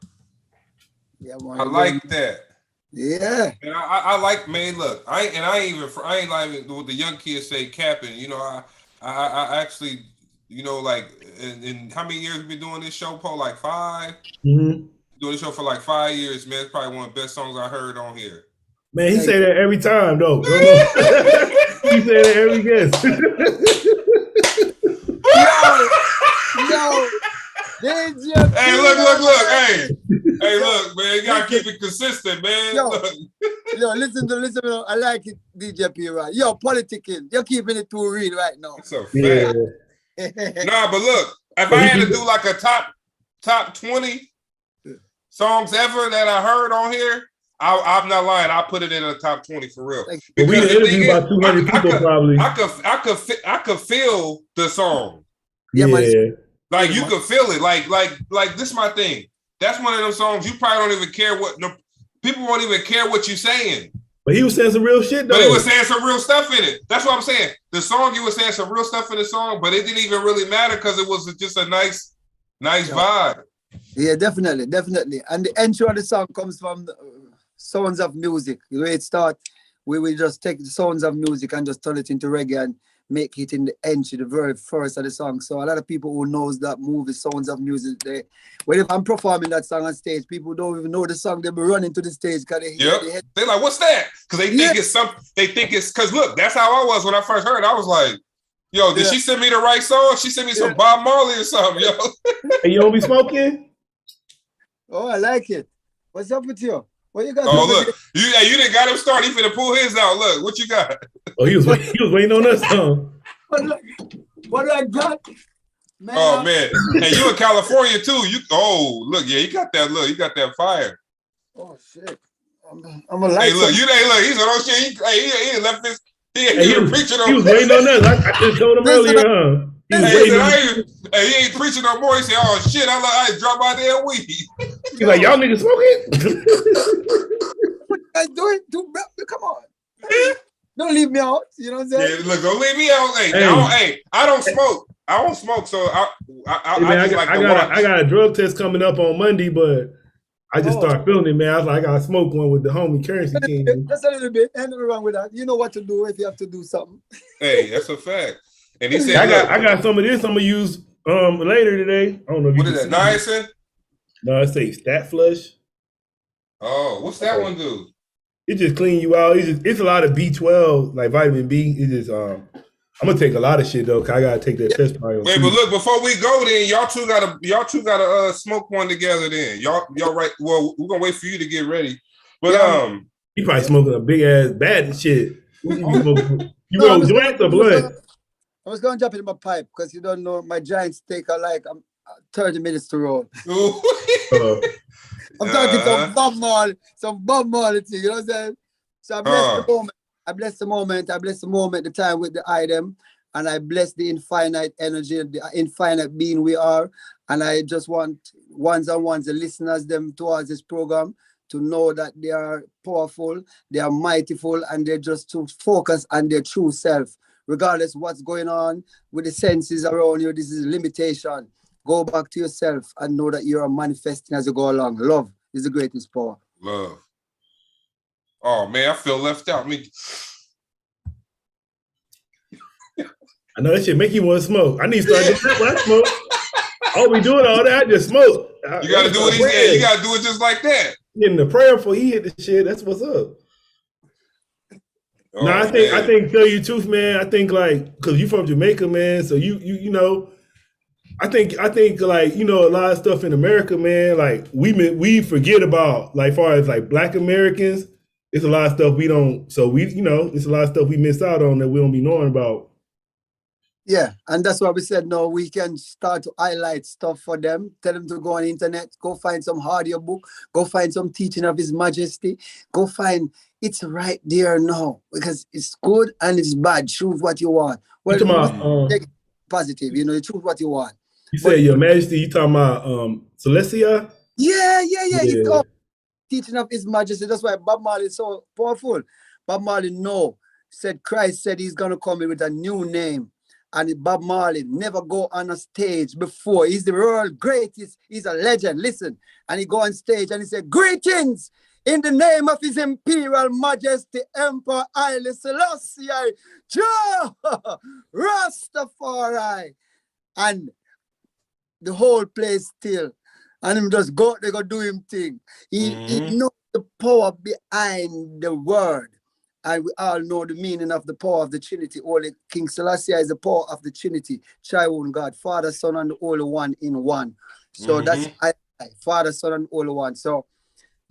Yeah, man. I like that. Yeah. And I like, man, look, I ain't like what the young kids say capping. You know, I actually, you know, like, in how many years we been doing this show, Paul? Like 5? Mm-hmm. Doing this show for like 5 years, man. It's probably one of the best songs I heard on here. Man, he say that every time, though. He say that every guest. Yo, DJ hey, look, hey. Hey, look, man, you gotta keep it consistent, man. Yo, listen. I like it, DJ P-Rod. Yo, Politickin, you're keeping it too real right now. That's a fact. Nah, but look, if I had to do like a top 20 songs ever that I heard on here, I'm not lying. I'll put it in the top 20 for real. Because we interviewed about 200 people probably. I could feel the song. Yeah. Like you could feel it. Like this is my thing. That's one of those songs you probably don't even care what people won't even care what you're saying. But he was saying some real shit though. But he was saying some real stuff in it. That's what I'm saying. The song, he was saying some real stuff in the song, but it didn't even really matter because it was just a nice vibe. Yeah, definitely. And the intro of the song comes from the sounds of music. The way it starts, we will just take the sounds of music and just turn it into reggae and make it in the entry, the very first of the song. So a lot of people who knows that movie, Sounds of Music, when I'm performing that song on stage, people don't even know the song. They'll be running to the stage because they're like, what's that? Because they think it's something. They think it's because look, that's how I was when I first heard it. I was like, yo, did she send me the right song? She sent me some Bob Marley or something, yo. Hey, you don't be smoking? Oh, I like it. What's up with you? What you got? Oh, look, you didn't got him started. He finna pull his out. Look, what you got? Oh, he was waiting on us, huh? What do I got? Man, oh man, and you in California too. You you got that look. You got that fire. Oh shit, I'm a light. Hey, look, he said, oh shit, he left this. He was preaching. He was waiting on us. I just told him earlier, huh? He ain't preaching no more. He said, "Oh shit, I dropped my damn weed." He's like, "Y'all niggas smoking?" What you guys doing? Come on, don't leave me out. You know what I'm saying? Yeah, look, don't leave me out. Hey, I don't smoke. I don't smoke, so I got a drug test coming up on Monday, but I just started feeling it, man. I was like, I gotta smoke one with the homie Kurrency King. Just a little bit. Ain't nothing wrong with that. You know what to do if you have to do something. Hey, that's a fact. And he said, I got some of this I'm gonna use later today. I don't know if what is that, niacin? No, it says Stat Flush. Oh, what's that one do? It just clean you out. It's a lot of B12, like vitamin B. It just I'm gonna take a lot of shit though, cause I gotta take that test probably. Wait, but look, before we go, then y'all two gotta smoke one together. Then y'all right. Well, we're gonna wait for you to get ready. But you probably smoking a big ass bad shit. You roll joints or blunt? I was gonna jump in my pipe because you don't know my giants take like 30 minutes to roll. I'm talking some Bob Marley thing, you know what I'm saying? So I bless the moment, the time with the item, and I bless the infinite energy, the infinite being we are. And I just want the listeners, them towards this program, to know that they are powerful, they are mightyful, and they're just to focus on their true self. Regardless of what's going on with the senses around you, this is a limitation. Go back to yourself and know that you are manifesting as you go along. Love is the greatest power. Love. Oh man, I feel left out. I know that shit make you want to smoke. I need to start doing that when I smoke. All we doing all that, I just smoke. You gotta do what he said. You gotta do it just like that. Getting the prayer before he hit the shit. That's what's up. Oh, no, I think tell you the truth, man. I think like because you from Jamaica, man. So you know, I think like you know a lot of stuff in America, man. Like we forget about like far as like Black Americans. It's a lot of stuff we don't. So it's a lot of stuff we miss out on that we don't be knowing about. Yeah, and that's why we said no. We can start to highlight stuff for them. Tell them to go on the internet, go find some audio book, go find some teaching of His Majesty, go find. It's right there now because it's good and it's bad. Choose what you want. Well, take it positive. You know, you choose what you want. You say Your Majesty. You talking about Celestia? Yeah. It's all teaching of His Majesty. That's why Bob Marley is so powerful. Bob Marley Christ said He's gonna come in with a new name. And Bob Marley never go on a stage before. He's the world greatest. He's a legend. Listen, and he go on stage and he said, "Greetings in the name of His Imperial Majesty Emperor Haile Selassie, Rastafari," and the whole place still. And him just go, they go do him thing. He knows the power behind the word. And we all know the meaning of the power of the Trinity. Holy King Selassie is the power of the Trinity. Triune God, Father, Son, and the Holy One in one. So that's Father, Son, and Holy One. So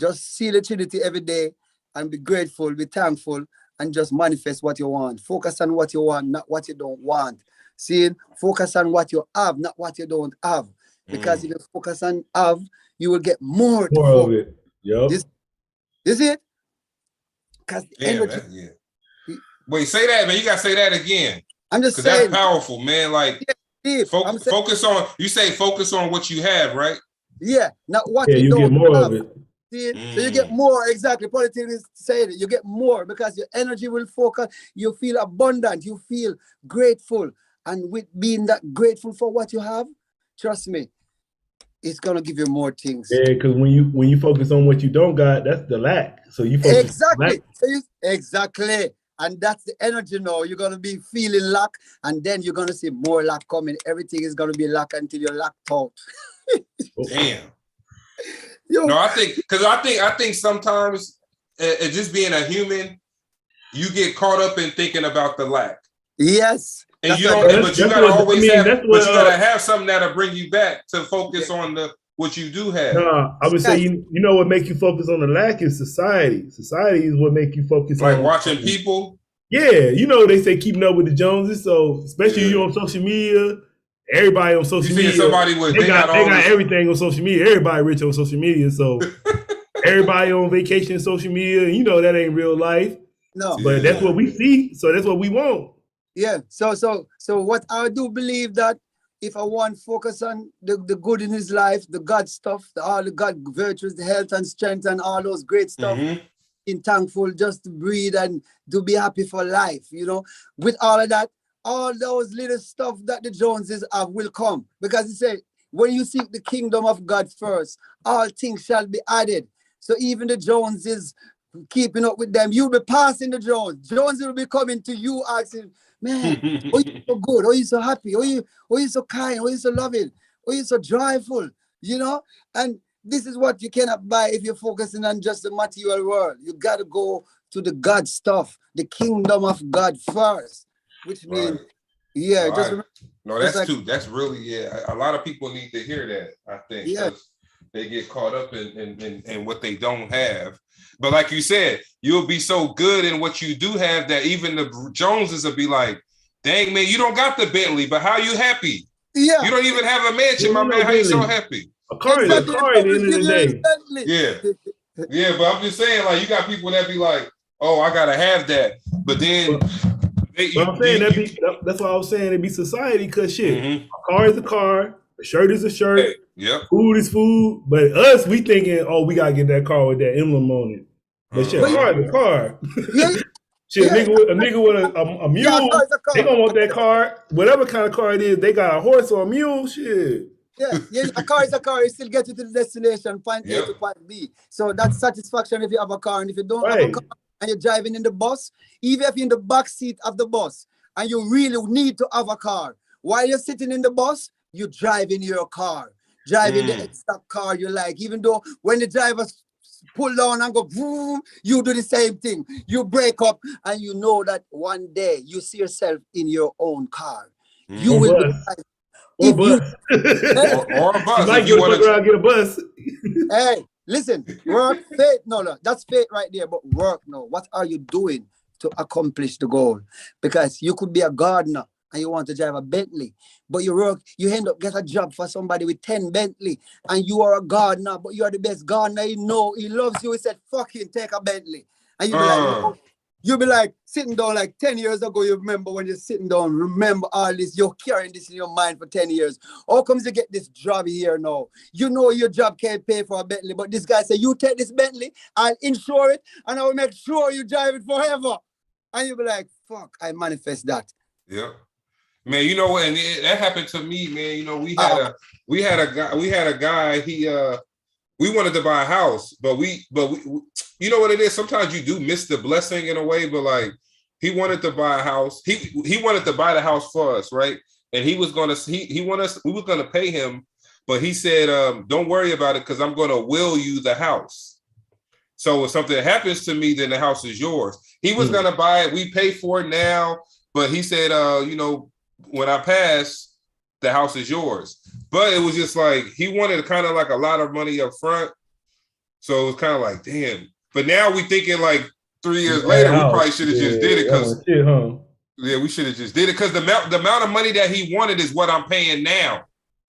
just see the Trinity every day and be grateful, be thankful, and just manifest what you want. Focus on what you want, not what you don't want. See, focus on what you have, not what you don't have. Because if you focus on have, you will get more of it. Yep. Is it? Because energy. Wait, say that, man. You gotta say that again. I'm just saying. That's powerful, man. Like, focus on. You say focus on what you have, right? Yeah, not what you get more have. of it. See? So you get more, exactly. PoPolitickin is saying it. You get more because your energy will focus. You feel abundant. You feel grateful. And with being that grateful for what you have, trust me, it's gonna give you more things. Yeah, because when you focus on what you don't got, that's the lack. So you focus exactly. Exactly. And that's the energy now. You're gonna be feeling lack, and then you're gonna see more lack coming. Everything is gonna be lack until you're lacked out. Damn. No, I think sometimes just being a human, you get caught up in thinking about the lack. Yes. And you don't, but you gotta always have, but you gotta have something that'll bring you back to focus on what you do have. I would say you know what makes you focus on the lack is society. Society is what make you focus on watching people. Yeah, you know they say keeping up with the Joneses. So especially you on social media, everybody on social media. Somebody they got everything on social media. Everybody rich on social media. So everybody on vacation on social media. You know that ain't real life. No, but that's what we see. So that's what we want. Yeah. So what I do believe that if I want to focus on the good in his life, the God stuff, all the God virtues, the health and strength and all those great stuff, being thankful just to breathe and to be happy for life, you know, with all of that, all those little stuff that the Joneses have will come. Because he said, when you seek the kingdom of God first, all things shall be added. So even the Joneses, keeping up with them, you'll be passing the Jones. Jones will be coming to you asking, man, oh, you so good, oh, you so happy, oh, you so kind, oh, you so loving, oh, you so joyful, you know? And this is what you cannot buy if you're focusing on just the material world. You got to go to the God stuff, the kingdom of God first, which means, just remember. No, that's like, that's really, a lot of people need to hear that, I think. Yeah. They get caught up in what they don't have. But like you said, you'll be so good in what you do have that even the Joneses will be like, dang, man, you don't got the Bentley, but how you happy? Yeah. You don't even have a mansion, my man. How you so happy? A car at the end of the day. Yeah. Yeah, but I'm just saying, like, you got people that be like, oh, I got to have that. But then... that's why I was saying it'd be society, because shit, a car is a car, a shirt is a shirt, food is food. But us, we thinking, oh, we gotta get that car with that emblem on it. But shit, a car is a car. Shit, a nigga with a mule, they gonna want that car. Whatever kind of car it is, they got a horse or a mule, shit. Yeah, a car is a car. You still get you to the destination, point A to point B. So that's satisfaction if you have a car. And if you don't have a car and you're driving in the bus, even if you're in the back seat of the bus and you really need to have a car, while you're sitting in the bus, you drive in your car, driving the exact car you like. Even though when the driver pull down and go, boom, you do the same thing. You break up and you know that one day you see yourself in your own car. You will be or a bus. or a bus. You might get a bus. Hey, listen, work, faith. No, that's faith right there. But work, no. What are you doing to accomplish the goal? Because you could be a gardener and you want to drive a Bentley, but you end up get a job for somebody with 10 Bentley, and you are a gardener, but you are the best gardener you know. He loves you. He said, "Fucking take a Bentley," and you be like, no. You'll be like sitting down like 10 years ago. You remember when you're sitting down, remember all this, you're carrying this in your mind for 10 years. How comes you get this job here now? You know your job can't pay for a Bentley, but this guy said, you take this Bentley, I'll insure it, and I will make sure you drive it forever. And you'll be like, fuck, I manifest that. Yeah. Man, you know what, and that happened to me, man. You know, we had a guy, we wanted to buy a house, but we you know what it is? Sometimes you do miss the blessing in a way, but like he wanted to buy a house. He wanted to buy the house for us, right? And we were gonna pay him, but he said, don't worry about it because I'm gonna will you the house. So if something happens to me, then the house is yours. He was gonna buy it, we pay for it now, but he said, you know, when I pass, the house is yours. But it was just like he wanted kind of like a lot of money up front. So it was kind of like, damn. But now we thinking like 3 years later, we probably should have just did it because we should have just did it because the amount of money that he wanted is what I'm paying now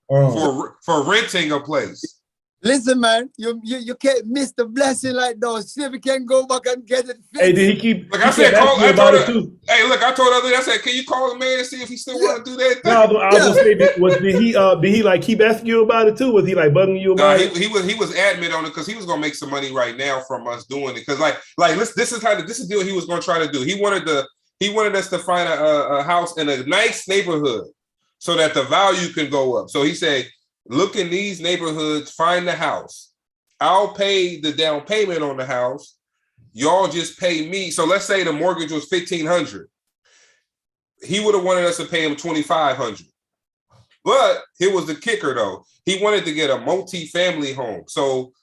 for renting a place. Listen, man, you can't miss the blessing like those. See if we can go back and get it fixed. Hey, did he keep? Like I said, I told her, I said, can you call the man and see if he still want to do that thing? No, I was gonna say, did he like keep asking you about it too? Was he like bugging you about it? He was adamant on it because he was gonna make some money right now from us doing it. Because this is the deal he was gonna try to do. He wanted us to find a house in a nice neighborhood so that the value can go up. So he said, look in these neighborhoods, find the house. I'll pay the down payment on the house. Y'all just pay me. So let's say the mortgage was $1,500. He would have wanted us to pay him $2,500. But here was the kicker though. He wanted to get a multi-family home. So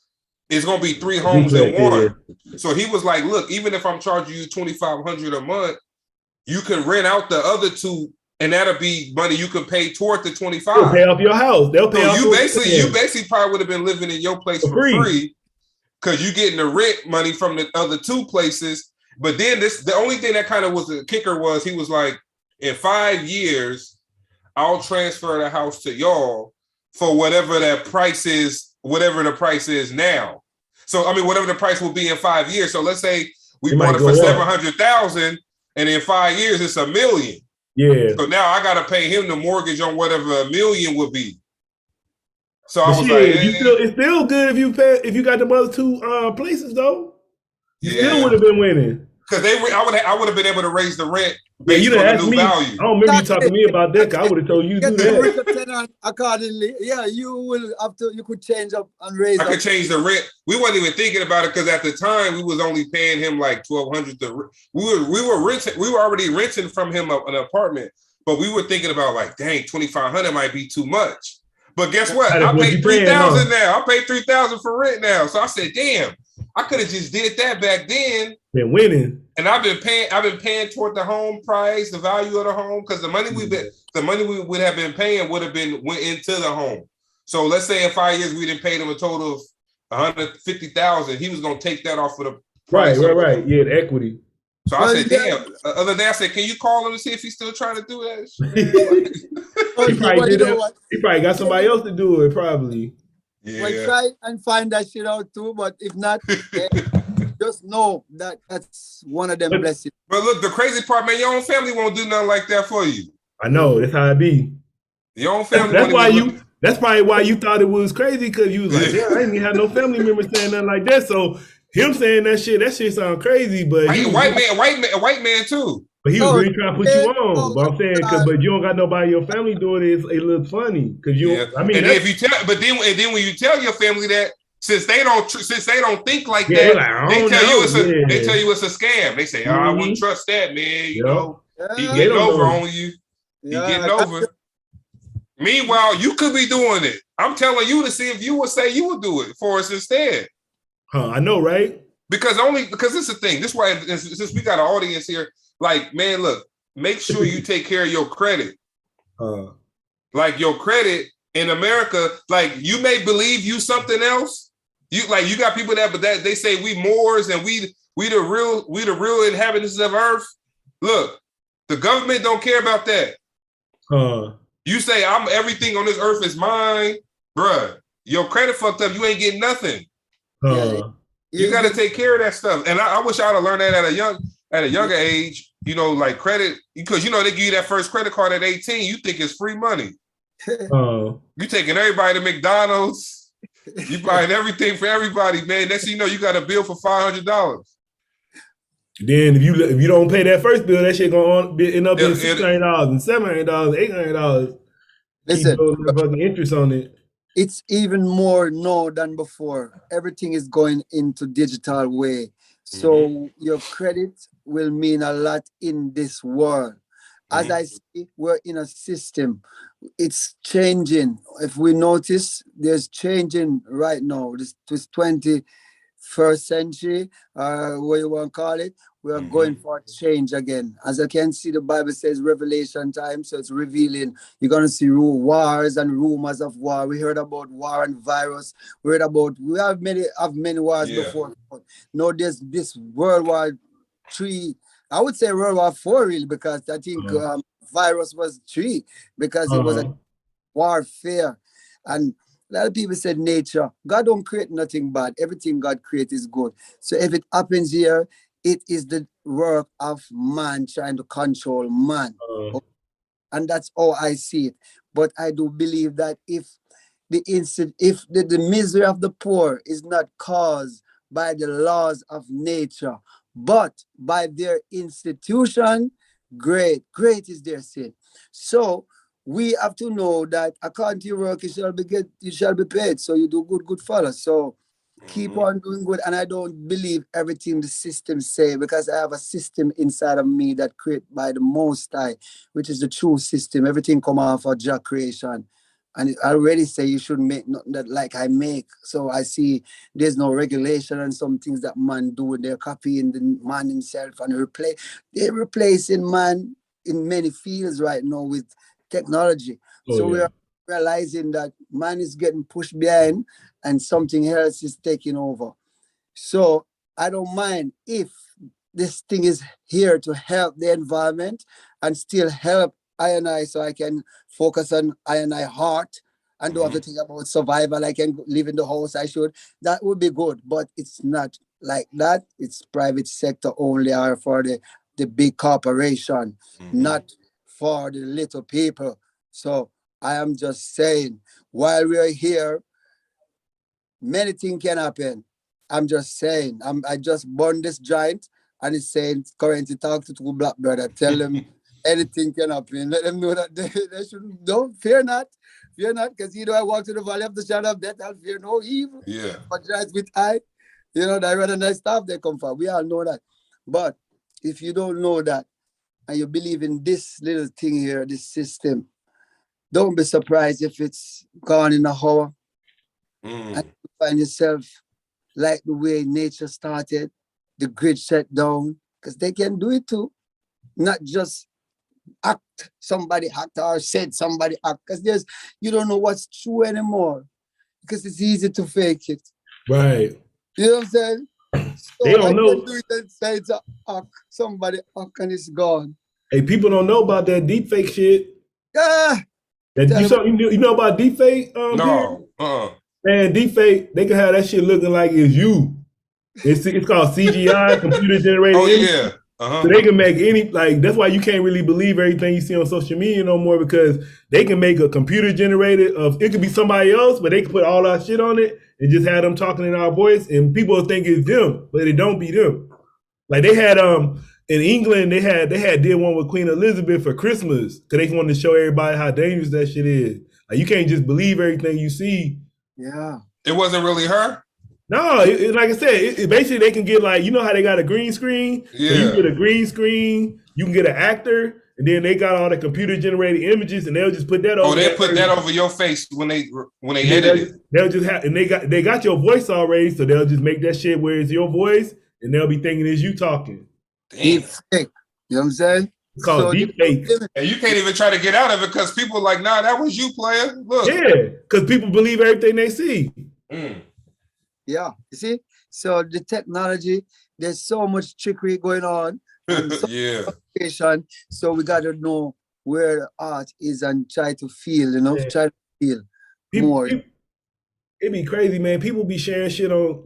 it's gonna be 3 homes in one. So he was like, look, even if I'm charging you $2,500 a month, you can rent out the other 2. And that'll be money you can pay toward the 25. They'll pay off your house. They'll pay off. You basically probably would have been living in your place for free because you getting the rent money from the other 2 places. But then the only thing that kind of was the kicker was he was like, in 5 years, I'll transfer the house to y'all for whatever the price is now. So I mean, whatever the price will be in 5 years. So let's say we bought it for $700,000, and in 5 years it's $1 million. Yeah. So now I gotta pay him the mortgage on whatever $1 million would be. So I was like, it's still good if you got the other 2 places though. You still would have been winning. Because I would have been able to raise the rent based on the new value. I don't remember you talking to me about that. I would have told you to do that. Accordingly, yeah, you could change up and raise. I could change the rent. We wasn't even thinking about it because at the time we was only paying him like $1,200. We were already renting from him an apartment, but we were thinking about like, dang, $2,500 might be too much. But guess what? I paid $3,000 now. I paid $3,000 for rent now. So I said, damn, I could have just did that back then. Been winning. And I've been paying toward the home price, the value of the home, because the money we would have been paying would have been went into the home. So let's say in 5 years we didn't pay them a total of $150,000. He was gonna take that off of the price. Right. Yeah, the equity. So I said, damn. Other day I said, can you call him and see if he's still trying to do that? He probably got somebody else to do it, probably. Yeah. Well, try and find that shit out too, but if not, just know that that's one of them blessings. But look, the crazy part, man, your own family won't do nothing like that for you. I know, that's how it be. Your own family. That's probably why you thought it was crazy, because you was like, yeah, I didn't even have no family members saying nothing like that. So him saying that shit sound crazy, but a white man too. But he was really trying to put you on. But I'm saying, but you don't got nobody in your family doing it. It looks funny because you. Yeah. I mean, and if you tell, but then when you tell your family that, since they don't think like that, like, they tell you it's a scam. They say, I wouldn't trust that, man. You know, he getting over on you. He getting over. Meanwhile, you could be doing it. I'm telling you to see if you would say you would do it for us instead. I know, right? Because this is the thing. This is why, since we got an audience here, like, man, look, make sure you take care of your credit. Like your credit in America, like you may believe you something else. You got people but that they say we Moors and we the real inhabitants of Earth. Look, the government don't care about that. You say I'm everything on this earth is mine, bruh. Your credit fucked up. You ain't getting nothing. You got to take care of that stuff. And I wish I'd have learned that at a younger age. You know, like credit, because you know they give you that first credit card at 18. You think it's free money. You taking everybody to McDonald's. You buying everything for everybody, man. Next thing you know, you got a bill for $500. Then if you don't pay that first bill, that shit gonna end up being $600 and $700, $800. Listen, fucking interest on it. It's even more now than before. Everything is going into digital way. So your credit will mean a lot in this world. As I see, we're in a system. It's changing. If we notice, there's changing right now. This 20 first century, what you want to call it, we are going for change again. As I can see, the Bible says revelation time, so it's revealing. You're going to see wars and rumors of war. We heard about war and virus. We have many wars before. No, there's this World War III. I would say World War IV, really, because I think virus was III, because it was a warfare. And a lot of people said nature. God don't create nothing bad. Everything God creates is good. So if it happens here, it is the work of man trying to control man. And that's how I see it. But I do believe that if the misery of the poor is not caused by the laws of nature, but by their institution, great is their sin. So we have to know that according to your work, you shall be paid. So you do good follow. So keep on doing good. And I don't believe everything the system say, because I have a system inside of me that created by the Most High, which is the true system. Everything come off of Jah creation. And I already say you shouldn't make nothing that like I make. So I see there's no regulation and some things that man do. They're copying the man himself and they're replacing man in many fields right now with technology. We are realizing that man is getting pushed behind and something else is taking over. So I don't mind if this thing is here to help the environment and still help I and I, so I can focus on I and I heart and don't have to think about survival. I can live in the house I should. That would be good, but it's not like that. It's private sector only, or for the big corporation, not for the little people. So I am just saying, while we are here, many things can happen. I'm just saying, I just burned this giant and it's saying, currently talk to two black brother, tell them anything can happen. Let them know that they shouldn't, don't fear not, because I walk to the valley of the shadow of death, I'll fear no evil. Yeah. But just with that rather nice stuff they come from. We all know that. But if you don't know that and you believe in this little thing here, this system, don't be surprised if it's gone in a hour and you find yourself like the way nature started, the grid shut down, because they can do it too. Not just somebody act or said somebody act, because you don't know what's true anymore, because it's easy to fake it. Right. You know what I'm saying? So they don't know. Can do it and say it's a act. Somebody act and it's gone. Hey, people don't know about that deep fake shit. Yeah. You know about deep fake? No. Man, deep fake, they can have that shit looking like it's you. It's called CGI, computer generated image. Yeah. So they can make that's why you can't really believe everything you see on social media no more, because they can make a computer generated it could be somebody else, but they can put all our shit on it and just have them talking in our voice, and people think it's them, but it don't be them. Like they had in England, they had did one with Queen Elizabeth for Christmas, because they wanted to show everybody how dangerous that shit is. Like you can't just believe everything you see. Yeah. It wasn't really her? No, like I said, basically they can get how they got a green screen? Yeah. So you get a green screen, you can get an actor, and then they got all the computer generated images, and they'll just put that over. Oh, they put that over your face when they edit it. They'll just have, and they got your voice already, so they'll just make that shit where it's your voice, and they'll be thinking it's you talking. Deep fake. You know what I'm saying? It's called deep fake. And you can't even try to get out of it because people are like, nah, that was you, player. Look. Yeah, because people believe everything they see. Yeah, you see? So the technology, there's so much trickery going on. So we got to know where the art is and try to feel, try to feel more. It'd be crazy, man. People be sharing shit on,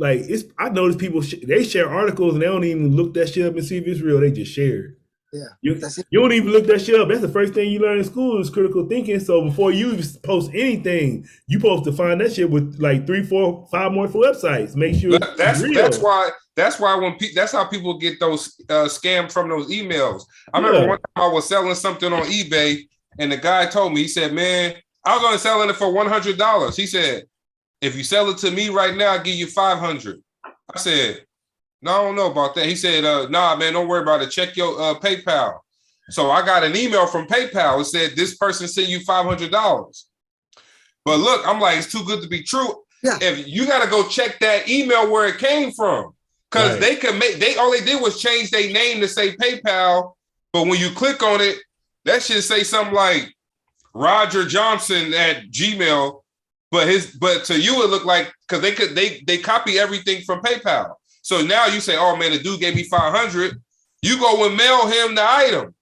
I notice people, they share articles and they don't even look that shit up and see if it's real. They just share it. Yeah, you don't even look that shit up. That's the first thing you learn in school is critical thinking. So before you post anything, you supposed to find that shit with 3, 4, 5 more websites. Make sure that's why that's how people get those scammed from those emails. I remember one time I was selling something on eBay, and the guy told me, he said, "Man, I was only selling it for $100." He said, "If you sell it to me right now, I'll give you $500." I said, "No, I don't know about that." He said, "Nah, man, don't worry about it. Check your PayPal." So I got an email from PayPal. It said, "This person sent you $500. But look, I'm like, it's too good to be true. if you got to go check that email where it came from, because they can all they did was change their name to say PayPal, but when you click on it, that should say something like Roger Johnson at Gmail, but to you it looked like, because they copy everything from PayPal. So now you say, oh man, the dude gave me 500. You go and mail him the item.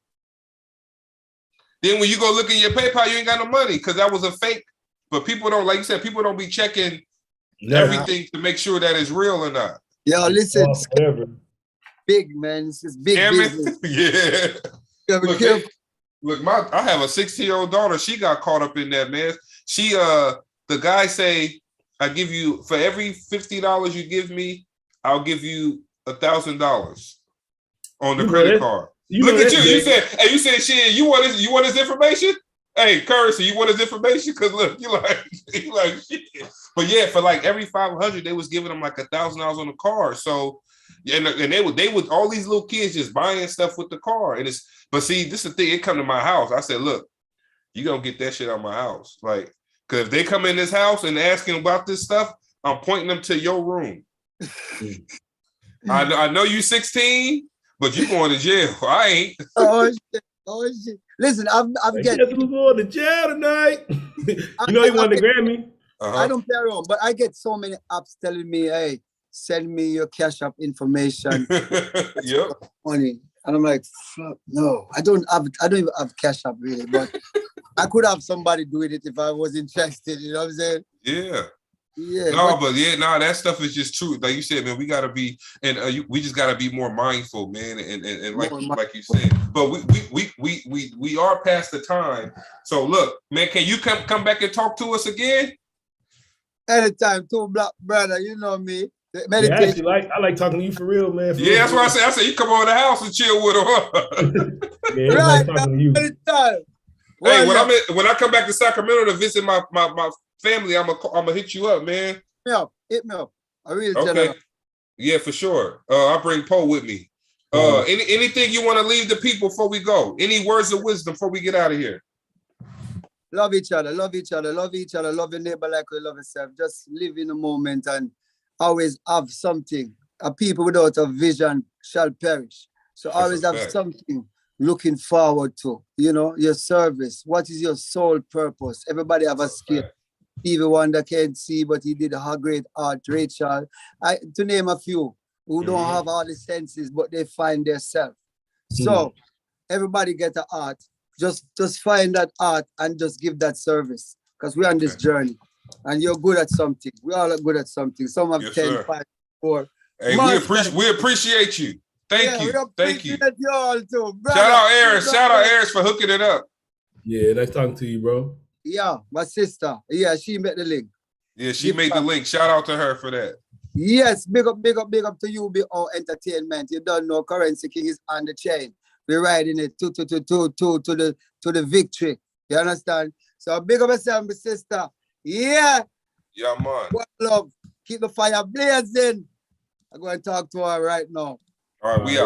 Then when you go look at your PayPal, you ain't got no money because that was a fake. But people don't, like you said, people don't be checking everything to make sure that it's real or not. Yo, listen, big man, it's big business. Yeah. Look, I have a 16-year-old daughter. She got caught up in that, man. She, the guy say, I give you, for every $50 you give me, I'll give you $1,000 on the credit card. Look at you. You said, shit, you want his information? Hey, Currency, you want his information? Because look, you like shit. But yeah, for like every 500, they was giving them like $1,000 on the card. So, and they would all these little kids just buying stuff with the card. And but see, this is the thing. It come to my house. I said, look, you gonna get that shit out of my house, like, because if they come in this house and asking about this stuff, I'm pointing them to your room. I know you 16. But you going to jail? I ain't. Oh shit! Listen, I'm getting. We're going to jail tonight. You know he won the Grammy. I don't play around, but I get so many apps telling me, "Hey, send me your cash app information." Yep. Money, and I'm like, "Fuck no, I don't even have cash app really, but I could have somebody doing it if I was interested." You know what I'm saying? Yeah. Yeah. No, that stuff is just true. Like you said, man, we gotta be, and we just gotta be more mindful, man, and like you said. But we are past the time. So look, man, can you come back and talk to us again? Anytime, too, black brother. You know me. Meditation. Yeah, I like talking to you for real, man. That's what I said. I said you come over the house and chill with him. Yeah, right, like talking to you. Anytime. Hey, when I come back to Sacramento to visit my family, I'm gonna hit you up, man. Hit me up. I really okay. Yeah, for sure. I'll bring Poe with me. Anything you want to leave the people before we go? Any words of wisdom before we get out of here? Love each other, love each other, love each other, love your neighbor like you love yourself. Just live in the moment and always have something. A people without a vision shall perish. So always have something looking forward to, your service. What is your sole purpose? Everybody have a skill. Even one that can't see, but he did a great art. Rachel, to name a few who don't have all the senses, but they find their self. So everybody get an art. Just find that art and just give that service, because we're on this journey, and you're good at something. We all are good at something. Some have 10, 5, 4. Hey, we appreciate you. Thank you. You all too, brother. Shout out Eris for hooking it up. Yeah, nice talking to you, bro. Yeah, my sister. Yeah, she made the link. Yeah, she made the link. Shout out to her for that. Yes, big up to you, BO Entertainment. You don't know, Kurrency King is on the chain. We're riding it to the victory. You understand? So big up yourself, my sister. Yeah. Yeah, man. One love. Keep the fire blazing. I'm going to talk to her right now. All right, we out.